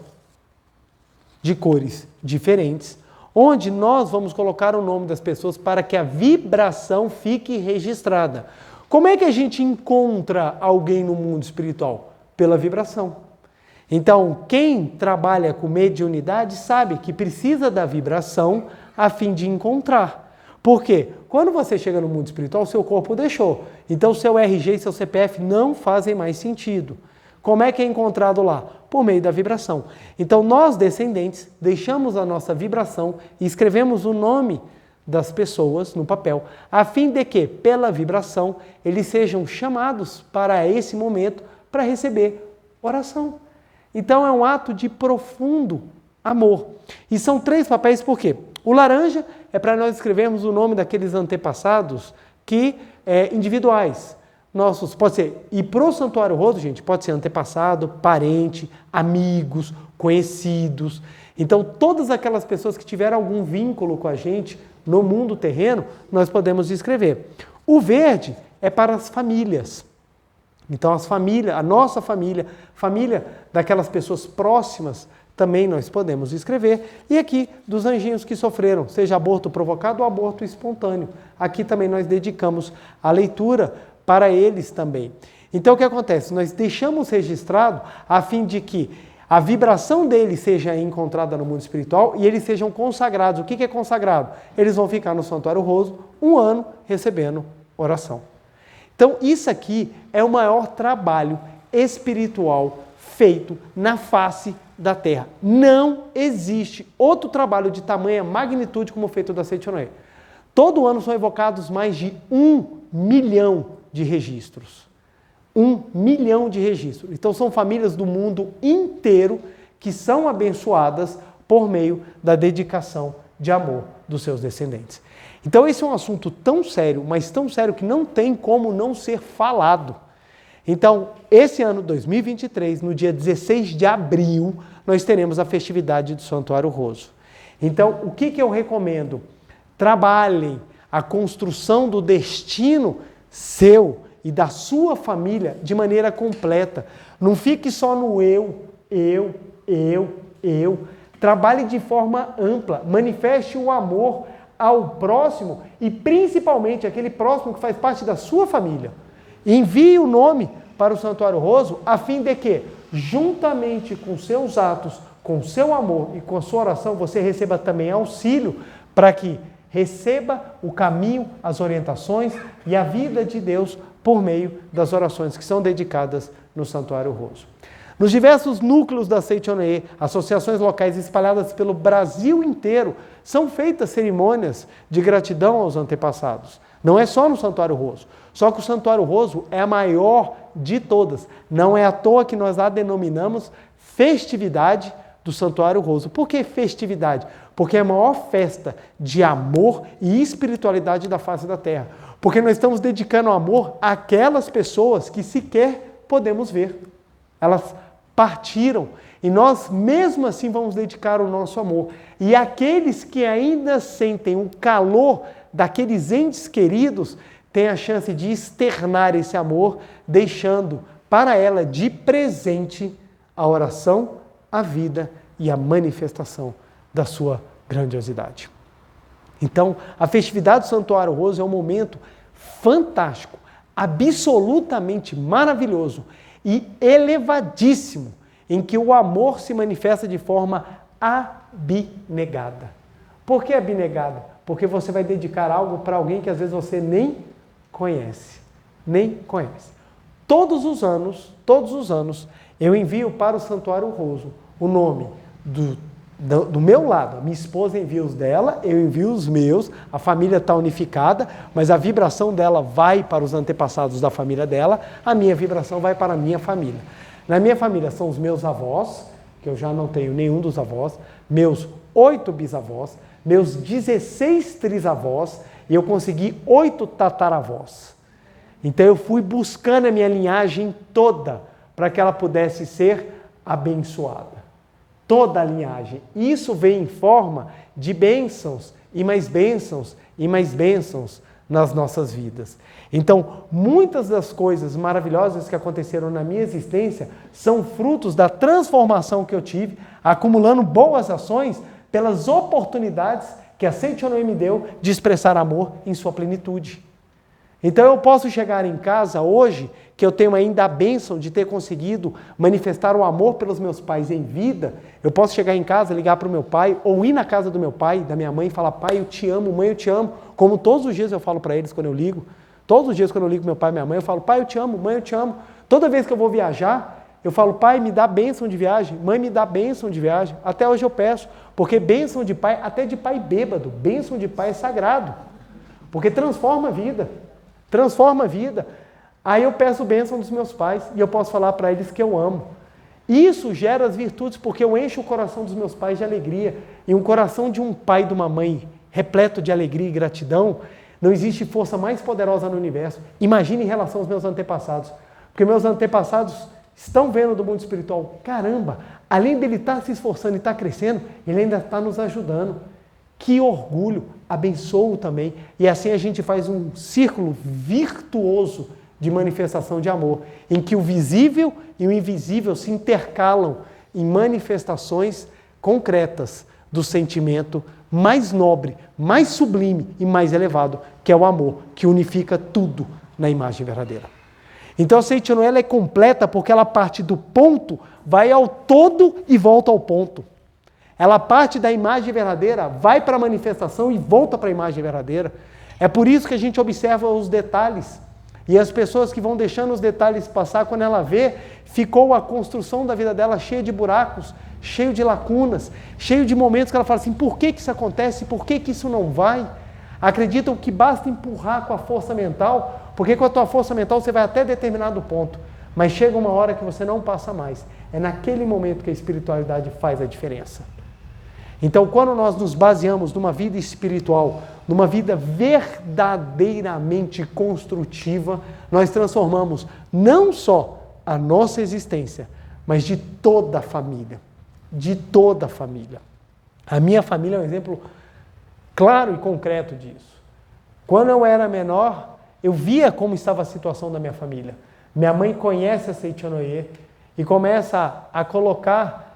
de cores diferentes, onde nós vamos colocar o nome das pessoas para que a vibração fique registrada. Como é que a gente encontra alguém no mundo espiritual? Pela vibração. Então, quem trabalha com mediunidade sabe que precisa da vibração a fim de encontrar. Por quê? Quando você chega no mundo espiritual, seu corpo deixou. Então, seu RG e seu CPF não fazem mais sentido. Como é que é encontrado lá? Por meio da vibração. Então, nós, descendentes, deixamos a nossa vibração e escrevemos o nome das pessoas no papel, a fim de que, pela vibração, eles sejam chamados para esse momento para receber oração. Então é um ato de profundo amor. E são 3 papéis, por quê? O laranja é para nós escrevermos o nome daqueles antepassados que individuais. Nossos, pode ser, e para o Santuário Roso, gente, pode ser antepassado, parente, amigos, conhecidos. Então, todas aquelas pessoas que tiveram algum vínculo com a gente no mundo terreno, nós podemos escrever. O verde é para as famílias. Então, as famílias, a nossa família, família daquelas pessoas próximas, também nós podemos escrever. E aqui, dos anjinhos que sofreram, seja aborto provocado ou aborto espontâneo. Aqui também nós dedicamos a leitura para eles também. Então, o que acontece? Nós deixamos registrado a fim de que a vibração deles seja encontrada no mundo espiritual e eles sejam consagrados. O que é consagrado? Eles vão ficar no Santuário Roso 1 ano recebendo oração. Então, isso aqui é o maior trabalho espiritual feito na face da Terra. Não existe outro trabalho de tamanha magnitude como o feito da Seichonoye. Todo ano são evocados mais de 1 milhão de registros. 1 milhão de registros. Então são famílias do mundo inteiro que são abençoadas por meio da dedicação de amor dos seus descendentes. Então esse é um assunto tão sério, mas tão sério que não tem como não ser falado. Então, esse ano 2023, no dia 16 de abril, nós teremos a festividade do Santuário Roso. Então, o que eu recomendo? Trabalhem a construção do destino seu e da sua família de maneira completa. Não fique só no eu. Trabalhe de forma ampla. Manifeste o amor ao próximo e principalmente aquele próximo que faz parte da sua família. Envie o nome para o Santuário Roso a fim de que, juntamente com seus atos, com seu amor e com a sua oração, você receba também auxílio para que receba o caminho, as orientações e a vida de Deus por meio das orações que são dedicadas no Santuário Roso. Nos diversos núcleos da Seichonoye, associações locais espalhadas pelo Brasil inteiro, são feitas cerimônias de gratidão aos antepassados. Não é só no Santuário Roso. Só que o Santuário Roso é a maior de todas. Não é à toa que nós a denominamos festividade do Santuário Roso. Por que festividade? Porque é a maior festa de amor e espiritualidade da face da Terra. Porque nós estamos dedicando amor àquelas pessoas que sequer podemos ver. Elas partiram e nós mesmo assim vamos dedicar o nosso amor. E aqueles que ainda sentem o calor daqueles entes queridos têm a chance de externar esse amor, deixando para ela de presente a oração, a vida e a manifestação da sua grandiosidade. Então, a festividade do Santuário Roso é um momento fantástico, absolutamente maravilhoso e elevadíssimo, em que o amor se manifesta de forma abnegada. Por que abnegada? Porque você vai dedicar algo para alguém que às vezes você nem conhece. Todos os anos, eu envio para o Santuário Roso o nome do meu lado. A minha esposa envia os dela, eu envio os meus, a família está unificada, mas a vibração dela vai para os antepassados da família dela, a minha vibração vai para a minha família. Na minha família são os meus avós, que eu já não tenho nenhum dos avós, meus 8 bisavós, meus 16 trisavós, e eu consegui 8 tataravós. Então eu fui buscando a minha linhagem toda, para que ela pudesse ser abençoada. Toda a linhagem. Isso vem em forma de bênçãos, e mais bênçãos, e mais bênçãos nas nossas vidas. Então, muitas das coisas maravilhosas que aconteceram na minha existência são frutos da transformação que eu tive, acumulando boas ações pelas oportunidades que a Seichonoye me deu de expressar amor em sua plenitude. Então eu posso chegar em casa hoje, que eu tenho ainda a bênção de ter conseguido manifestar o amor pelos meus pais em vida, eu posso chegar em casa, ligar para o meu pai, ou ir na casa do meu pai, da minha mãe e falar: pai, eu te amo, mãe, eu te amo, como todos os dias eu falo para eles quando eu ligo. Todos os dias quando eu ligo meu pai e minha mãe, eu falo: pai, eu te amo, mãe, eu te amo. Toda vez que eu vou viajar, eu falo: pai, me dá bênção de viagem, mãe, me dá bênção de viagem. Até hoje eu peço: Porque bênção de pai, até de pai bêbado, bênção de pai é sagrado. Porque transforma a vida. Transforma a vida. Aí eu peço bênção dos meus pais e eu posso falar para eles que eu amo. Isso gera as virtudes porque eu encho o coração dos meus pais de alegria. E um coração de um pai e de uma mãe repleto de alegria e gratidão, não existe força mais poderosa no universo. Imagine em relação aos meus antepassados. Porque meus antepassados estão vendo do mundo espiritual. Caramba, além dele estar se esforçando e estar crescendo, ele ainda está nos ajudando. Que orgulho, abençoo também. E assim a gente faz um círculo virtuoso de manifestação de amor, em que o visível e o invisível se intercalam em manifestações concretas do sentimento mais nobre, mais sublime e mais elevado, que é o amor, que unifica tudo na imagem verdadeira. Então a Seite-no-ê ela é completa porque ela parte do ponto, vai ao todo e volta ao ponto. Ela parte da imagem verdadeira, vai para a manifestação e volta para a imagem verdadeira. É por isso que a gente observa os detalhes. E as pessoas que vão deixando os detalhes passar, quando ela vê, ficou a construção da vida dela cheia de buracos, cheio de lacunas, cheio de momentos que ela fala assim, por que isso acontece? Por que isso não vai? Acreditam que basta empurrar com a força mental, porque com a tua força mental você vai até determinado ponto, mas chega uma hora que você não passa mais. É naquele momento que a espiritualidade faz a diferença. Então, quando nós nos baseamos numa vida espiritual, numa vida verdadeiramente construtiva, nós transformamos não só a nossa existência, mas de toda a família. De toda a família. A minha família é um exemplo claro e concreto disso. Quando eu era menor, eu via como estava a situação da minha família. Minha mãe conhece a Seite-no-ê e começa a colocar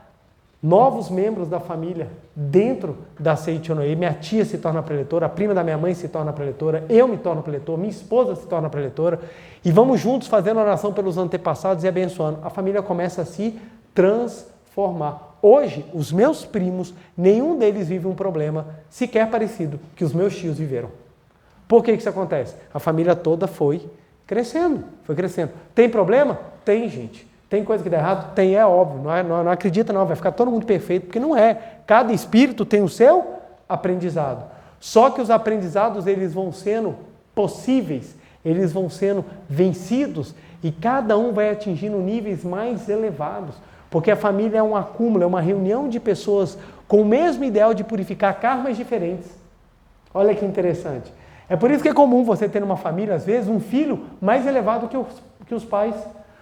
novos membros da família dentro da Seite-no-ê. Minha tia se torna preletora, a prima da minha mãe se torna preletora, eu me torno preletor, minha esposa se torna preletora, e vamos juntos fazendo oração pelos antepassados e abençoando. A família começa a se transformar. Hoje, os meus primos, nenhum deles vive um problema sequer parecido que os meus tios viveram. Por que isso acontece? A família toda foi crescendo, foi crescendo. Tem problema? Tem, gente. Tem coisa que dá errado? Tem, é óbvio. Não acredita não, vai ficar todo mundo perfeito, porque não é. Cada espírito tem o seu aprendizado. Só que os aprendizados eles vão sendo possíveis, eles vão sendo vencidos e cada um vai atingindo níveis mais elevados. Porque a família é um acúmulo, é uma reunião de pessoas com o mesmo ideal de purificar karmas diferentes. Olha que interessante. É por isso que é comum você ter numa família, às vezes, um filho mais elevado que os pais.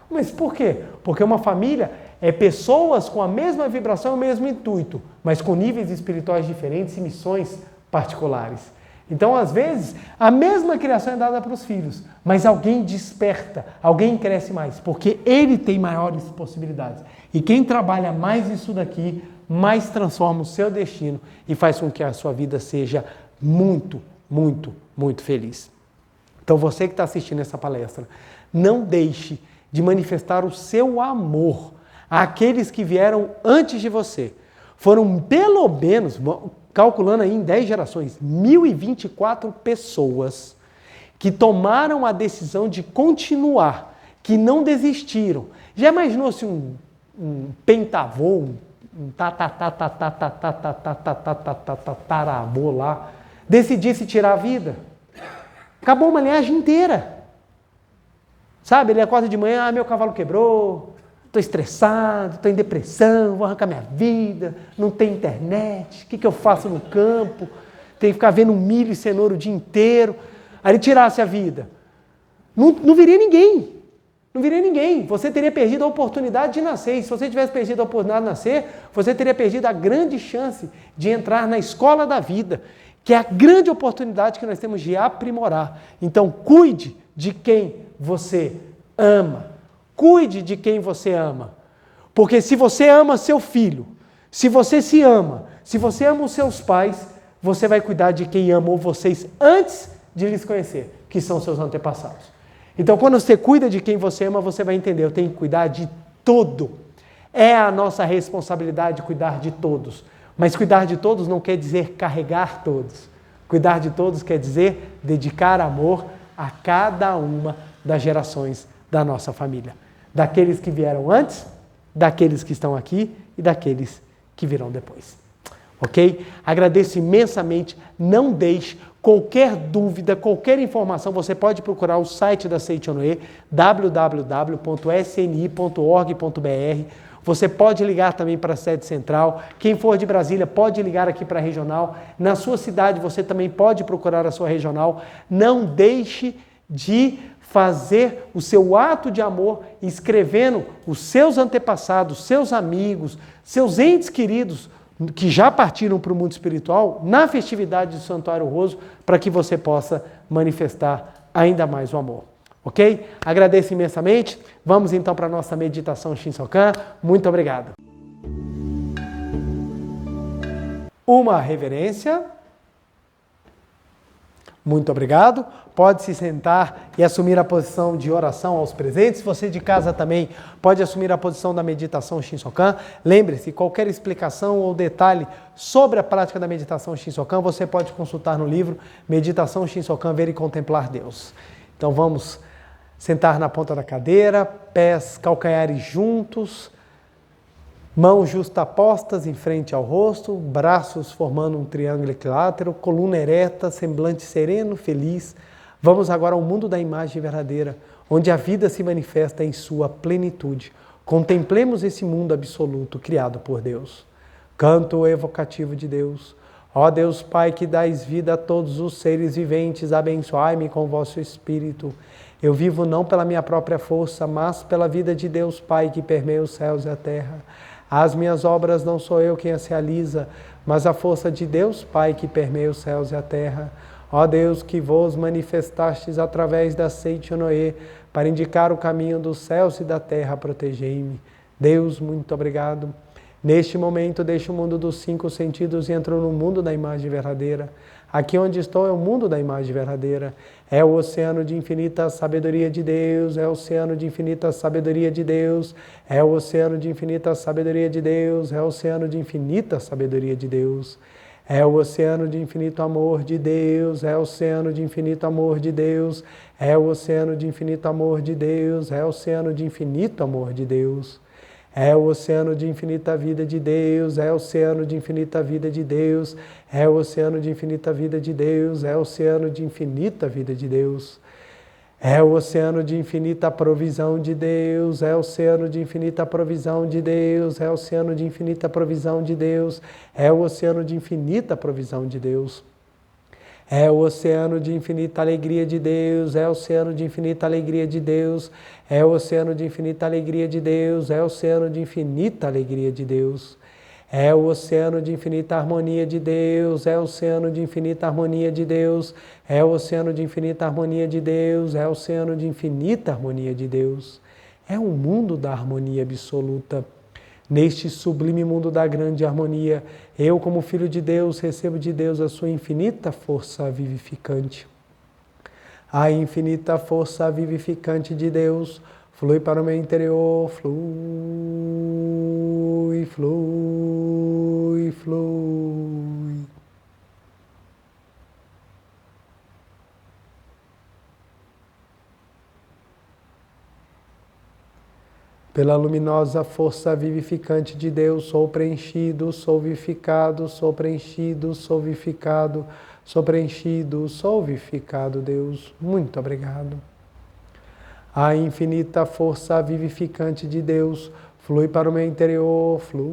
Mas por quê? Porque uma família é pessoas com a mesma vibração e o mesmo intuito, mas com níveis espirituais diferentes e missões particulares. Então, às vezes, a mesma criação é dada para os filhos, mas alguém desperta, alguém cresce mais, porque ele tem maiores possibilidades. E quem trabalha mais isso daqui, mais transforma o seu destino e faz com que a sua vida seja muito, muito, muito feliz. Então, você que está assistindo essa palestra, não deixe de manifestar o seu amor àqueles que vieram antes de você. Foram pelo menos, calculando aí em 10 gerações, 1.024 pessoas que tomaram a decisão de continuar, que não desistiram. Já imaginou se um pentavô, um taravô lá, decidisse tirar a vida? Acabou uma linhagem inteira. Sabe, ele acorda de manhã, meu cavalo quebrou, estou estressado, estou em depressão, vou arrancar minha vida, não tem internet, o que eu faço no campo? Tenho que ficar vendo milho e cenoura o dia inteiro. Aí ele tirasse a vida. Não viria ninguém. Não viria ninguém. Você teria perdido a oportunidade de nascer. E se você tivesse perdido a oportunidade de nascer, você teria perdido a grande chance de entrar na escola da vida, que é a grande oportunidade que nós temos de aprimorar. Então, cuide de quem você ama. Cuide de quem você ama. Porque se você ama seu filho, se você se ama, se você ama os seus pais, você vai cuidar de quem amou vocês antes de lhes conhecer, que são seus antepassados. Então, quando você cuida de quem você ama, você vai entender, eu tenho que cuidar de tudo. É a nossa responsabilidade cuidar de todos. Mas cuidar de todos não quer dizer carregar todos. Cuidar de todos quer dizer dedicar amor a cada uma das gerações da nossa família. Daqueles que vieram antes, daqueles que estão aqui e daqueles que virão depois. ok? Agradeço imensamente, não deixe qualquer dúvida, qualquer informação, você pode procurar o site da Seichonoye, www.sni.org.br. Você pode ligar também para a sede central. Quem for de Brasília pode ligar aqui para a regional. Na sua cidade você também pode procurar a sua regional. Não deixe de fazer o seu ato de amor escrevendo os seus antepassados, seus amigos, seus entes queridos que já partiram para o mundo espiritual na festividade do Santuário Roso, para que você possa manifestar ainda mais o amor. Ok? Agradeço imensamente. Vamos então para a nossa meditação Shinsokan. Muito obrigado. Uma reverência. Muito obrigado. Pode se sentar e assumir a posição de oração aos presentes. Você de casa também pode assumir a posição da meditação Shinsokan. Lembre-se, qualquer explicação ou detalhe sobre a prática da meditação Shinsokan, você pode consultar no livro Meditação Shinsokan, Ver e Contemplar Deus. Então vamos sentar na ponta da cadeira, pés, calcanhares juntos, mãos justapostas em frente ao rosto, braços formando um triângulo equilátero, coluna ereta, semblante sereno, feliz. Vamos agora ao mundo da imagem verdadeira, onde a vida se manifesta em sua plenitude. Contemplemos esse mundo absoluto criado por Deus. Canto evocativo de Deus. Ó Deus Pai, que dais vida a todos os seres viventes, abençoai-me com vosso Espírito. Eu vivo não pela minha própria força, mas pela vida de Deus Pai, que permeia os céus e a terra. As minhas obras não sou eu quem as realiza, mas a força de Deus Pai, que permeia os céus e a terra. Ó Deus, que vos manifestastes através da Seichonoye, para indicar o caminho dos céus e da terra, protegei-me. Deus, muito obrigado. Neste momento, deixo o mundo dos 5 sentidos e entro no mundo da imagem verdadeira. Aqui onde estou é o mundo da imagem verdadeira. É o oceano de infinita sabedoria de Deus, é o oceano de infinita sabedoria de Deus, é o oceano de infinita sabedoria de Deus, é o oceano de infinita sabedoria de Deus. É o oceano de infinito amor de Deus, é o oceano de infinito amor de Deus, é o oceano de infinito amor de Deus, é o oceano de infinito amor de Deus. É o oceano de infinita vida de Deus, é o oceano de infinita vida de Deus, é o oceano de infinita vida de Deus, é o oceano de infinita vida de Deus. É o oceano de infinita provisão de Deus, é o oceano de infinita provisão de Deus, é o oceano de infinita provisão de Deus, é o oceano de infinita provisão de Deus. É o oceano de infinita alegria de Deus, é o oceano de infinita alegria de Deus, é o oceano de infinita alegria de Deus, é o oceano de infinita alegria de Deus. É o oceano de infinita harmonia de Deus, é o oceano de infinita harmonia de Deus, é o oceano de infinita harmonia de Deus, é o oceano de infinita harmonia de Deus. É um mundo da harmonia absoluta. Neste sublime mundo da grande harmonia, eu, como Filho de Deus, recebo de Deus a sua infinita força vivificante. A infinita força vivificante de Deus flui para o meu interior, flui, flui, flui. Pela luminosa força vivificante de Deus, sou preenchido, sou vivificado, sou preenchido, sou vivificado, sou preenchido, sou vivificado, Deus. Muito obrigado. A infinita força vivificante de Deus flui para o meu interior, flui,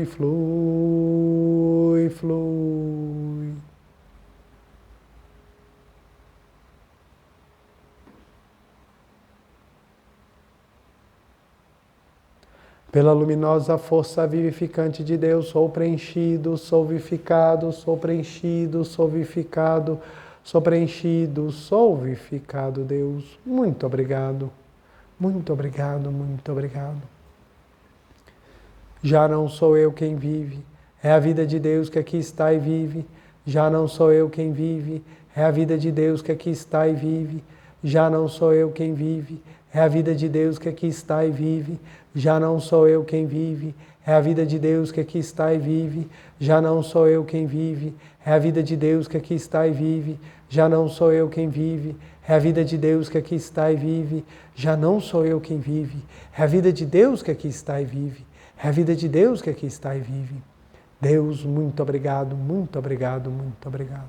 flui, flui. Pela luminosa força vivificante de Deus, sou preenchido, sou vivificado, sou preenchido, sou vivificado, sou preenchido, sou vivificado, Deus. Muito obrigado, muito obrigado, muito obrigado. Já não sou eu quem vive, é a vida de Deus que aqui está e vive. Já não sou eu quem vive, é a vida de Deus que aqui está e vive. Já não sou eu quem vive, é a vida de Deus que aqui está e vive. Já não sou eu quem vive, é a vida de Deus que aqui está e vive. Já não sou eu quem vive, é a vida de Deus que aqui está e vive. Já não sou eu quem vive, é a vida de Deus que aqui está e vive. Já não sou eu quem vive, é a vida de Deus que aqui está e vive. É a vida de Deus que aqui está e vive. Deus, muito obrigado, muito obrigado, muito obrigado.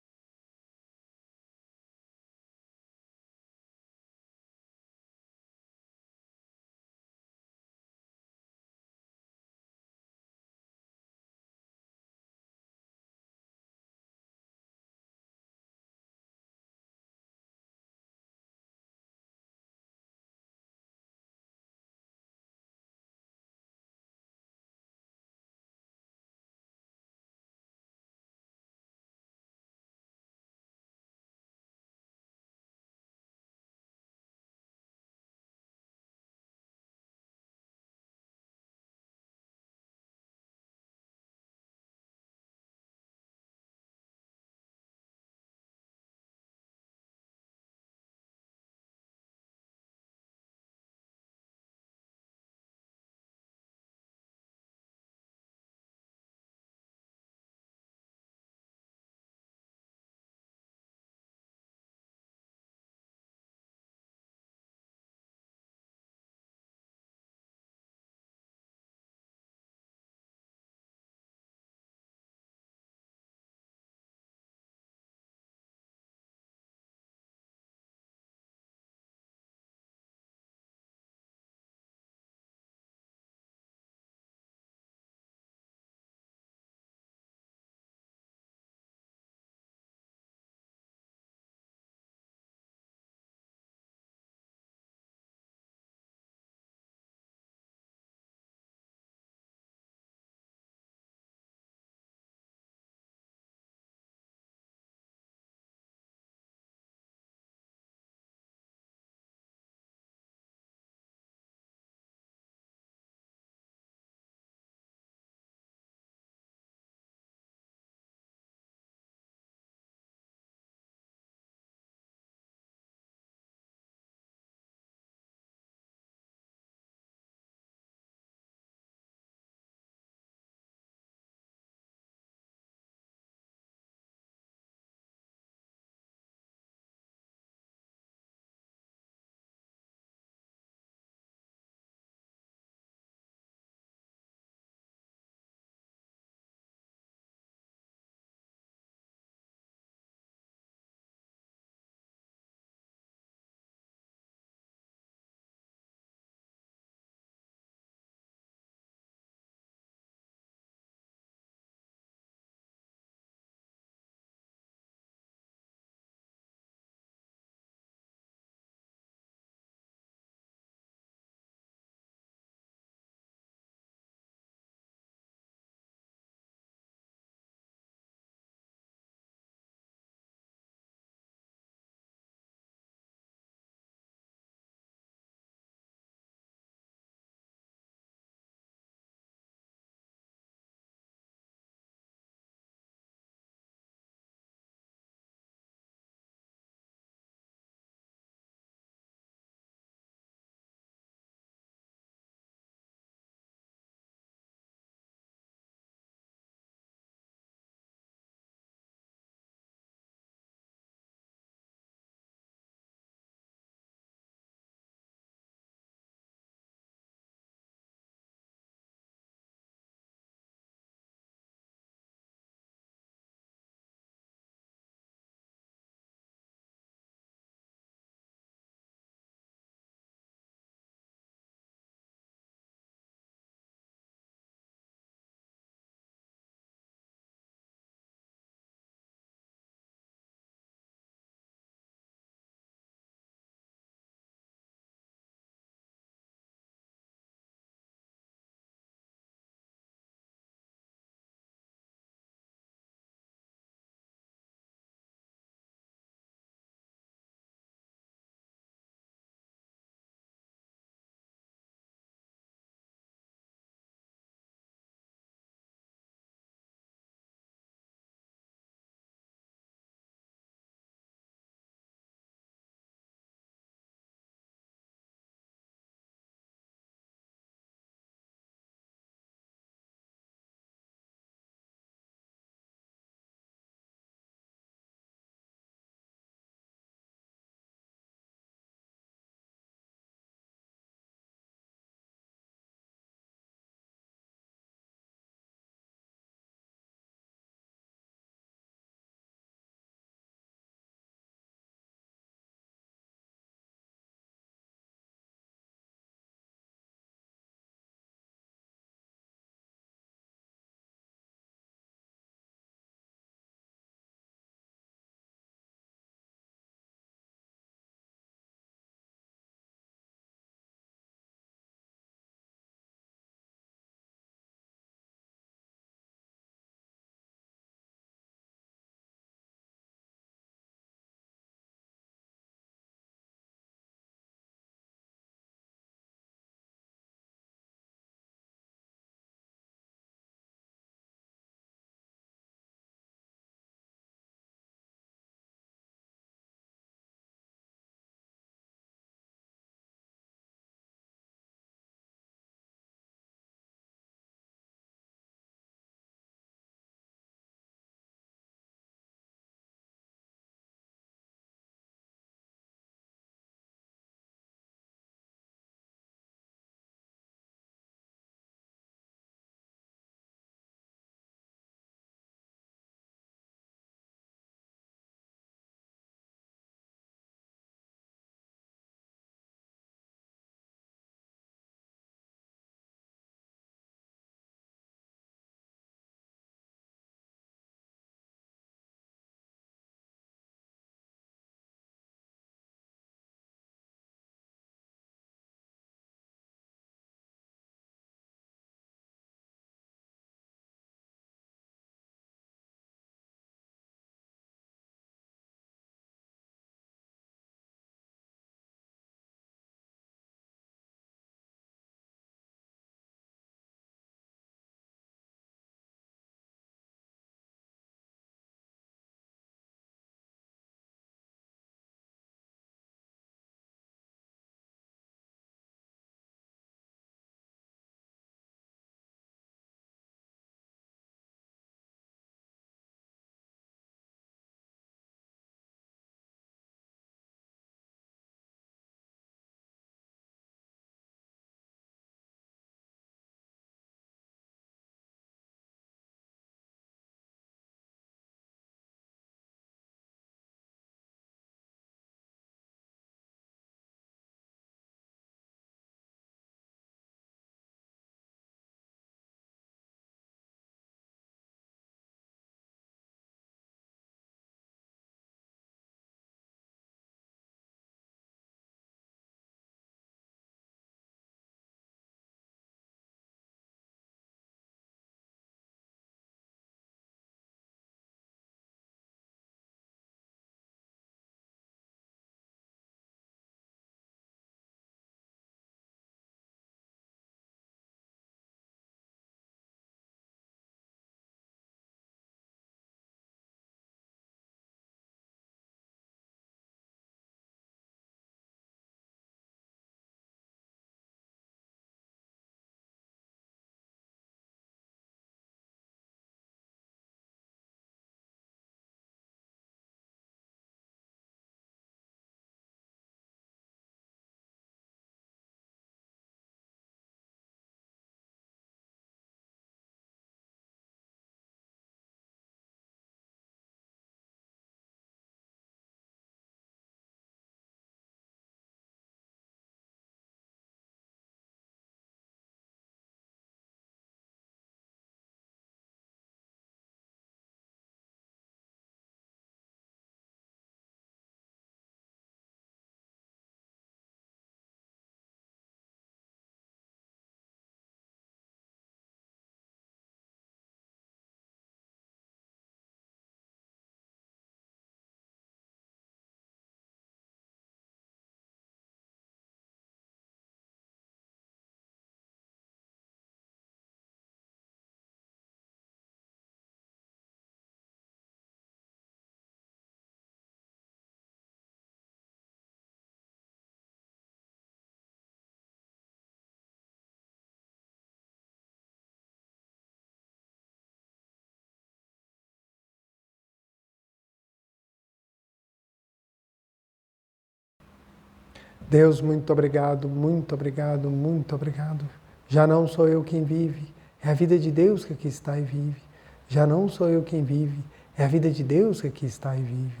Deus, muito obrigado, muito obrigado, muito obrigado. Já não sou eu quem vive, é a vida de Deus que aqui está e vive. Já não sou eu quem vive, é a vida de Deus que aqui está e vive.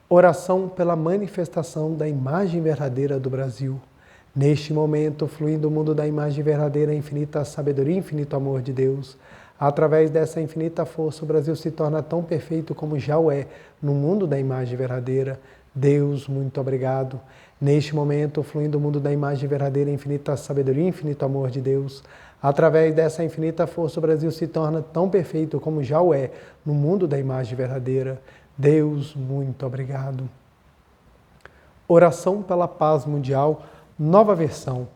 Oração pela manifestação da imagem verdadeira do Brasil. Neste momento, fluindo o mundo da imagem verdadeira, infinita sabedoria, infinito amor de Deus. Através dessa infinita força, o Brasil se torna tão perfeito como já o é no mundo da imagem verdadeira. Deus, muito obrigado. Neste momento, fluindo o mundo da imagem verdadeira, infinita sabedoria, infinito amor de Deus. Através dessa infinita força, o Brasil se torna tão perfeito como já o é no mundo da imagem verdadeira. Deus, muito obrigado. Oração pela paz mundial, nova versão.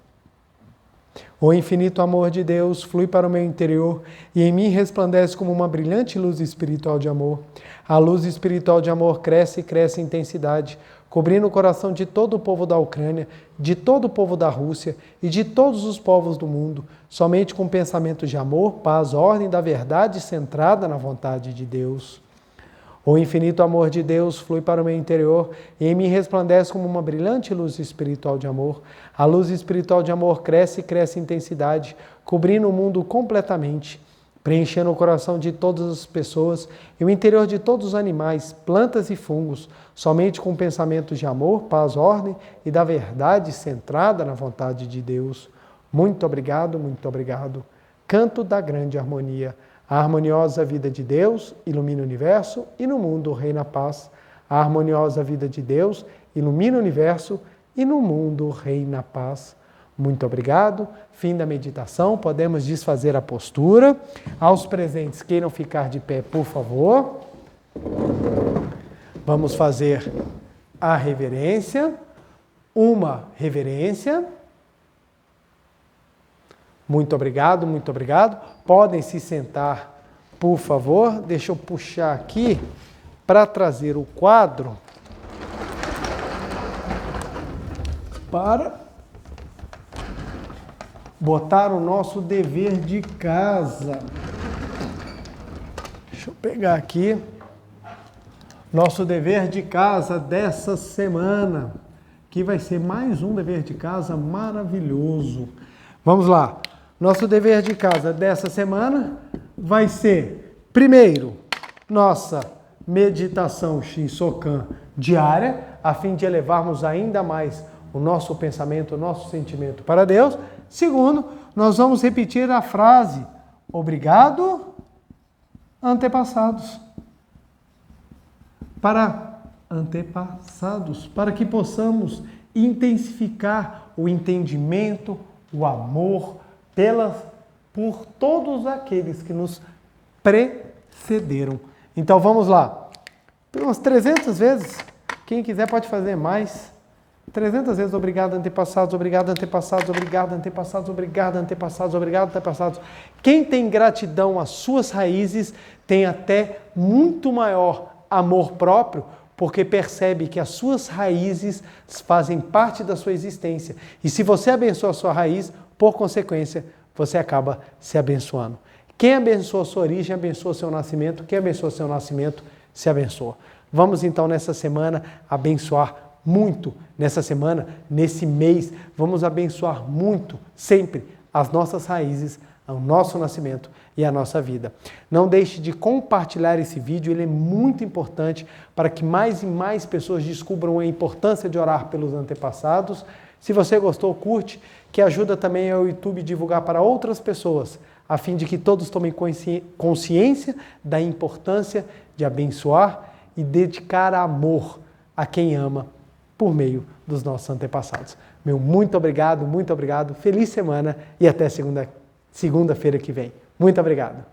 O infinito amor de Deus flui para o meu interior e em mim resplandece como uma brilhante luz espiritual de amor. A luz espiritual de amor cresce e cresce em intensidade, cobrindo o coração de todo o povo da Ucrânia, de todo o povo da Rússia e de todos os povos do mundo, somente com pensamentos de amor, paz, ordem da verdade centrada na vontade de Deus. O infinito amor de Deus flui para o meu interior e em mim resplandece como uma brilhante luz espiritual de amor. A luz espiritual de amor cresce e cresce em intensidade, cobrindo o mundo completamente, preenchendo o coração de todas as pessoas e o interior de todos os animais, plantas e fungos, somente com pensamentos de amor, paz, ordem e da verdade centrada na vontade de Deus. Muito obrigado, muito obrigado. Canto da grande harmonia. A harmoniosa vida de Deus ilumina o universo e no mundo reina a paz. A harmoniosa vida de Deus ilumina o universo e no mundo reina a paz. Muito obrigado. Fim da meditação. Podemos desfazer a postura. Aos presentes, queiram ficar de pé, por favor. Vamos fazer a reverência. Uma reverência. Muito obrigado, muito obrigado. Podem se sentar, por favor. Deixa eu puxar aqui para trazer o quadro para botar o nosso dever de casa. Deixa eu pegar aqui. Nosso dever de casa dessa semana, que vai ser mais um dever de casa maravilhoso. Vamos lá. Nosso dever de casa dessa semana vai ser, primeiro, nossa meditação Shinsokan diária, a fim de elevarmos ainda mais o nosso pensamento, o nosso sentimento para Deus. Segundo, nós vamos repetir a frase, obrigado, antepassados. Para antepassados, para que possamos intensificar o entendimento, o amor, por todos aqueles que nos precederam. Então vamos lá. Umas 300 vezes. Quem quiser pode fazer mais. 300 vezes. Obrigado, antepassados. Obrigado, antepassados. Obrigado, antepassados. Obrigado, antepassados. Obrigado, antepassados. Quem tem gratidão às suas raízes tem até muito maior amor próprio, porque percebe que as suas raízes fazem parte da sua existência. E se você abençoa a sua raiz, por consequência, você acaba se abençoando. Quem abençoa a sua origem, abençoa o seu nascimento. Quem abençoa o seu nascimento, se abençoa. Vamos então nessa semana abençoar muito. Nessa semana, nesse mês, vamos abençoar muito, sempre, as nossas raízes, o nosso nascimento e a nossa vida. Não deixe de compartilhar esse vídeo, ele é muito importante para que mais e mais pessoas descubram a importância de orar pelos antepassados. Se você gostou, curte, que ajuda também ao YouTube divulgar para outras pessoas, a fim de que todos tomem consciência da importância de abençoar e dedicar amor a quem ama por meio dos nossos antepassados. Meu muito obrigado, feliz semana e até segunda-feira que vem. Muito obrigado.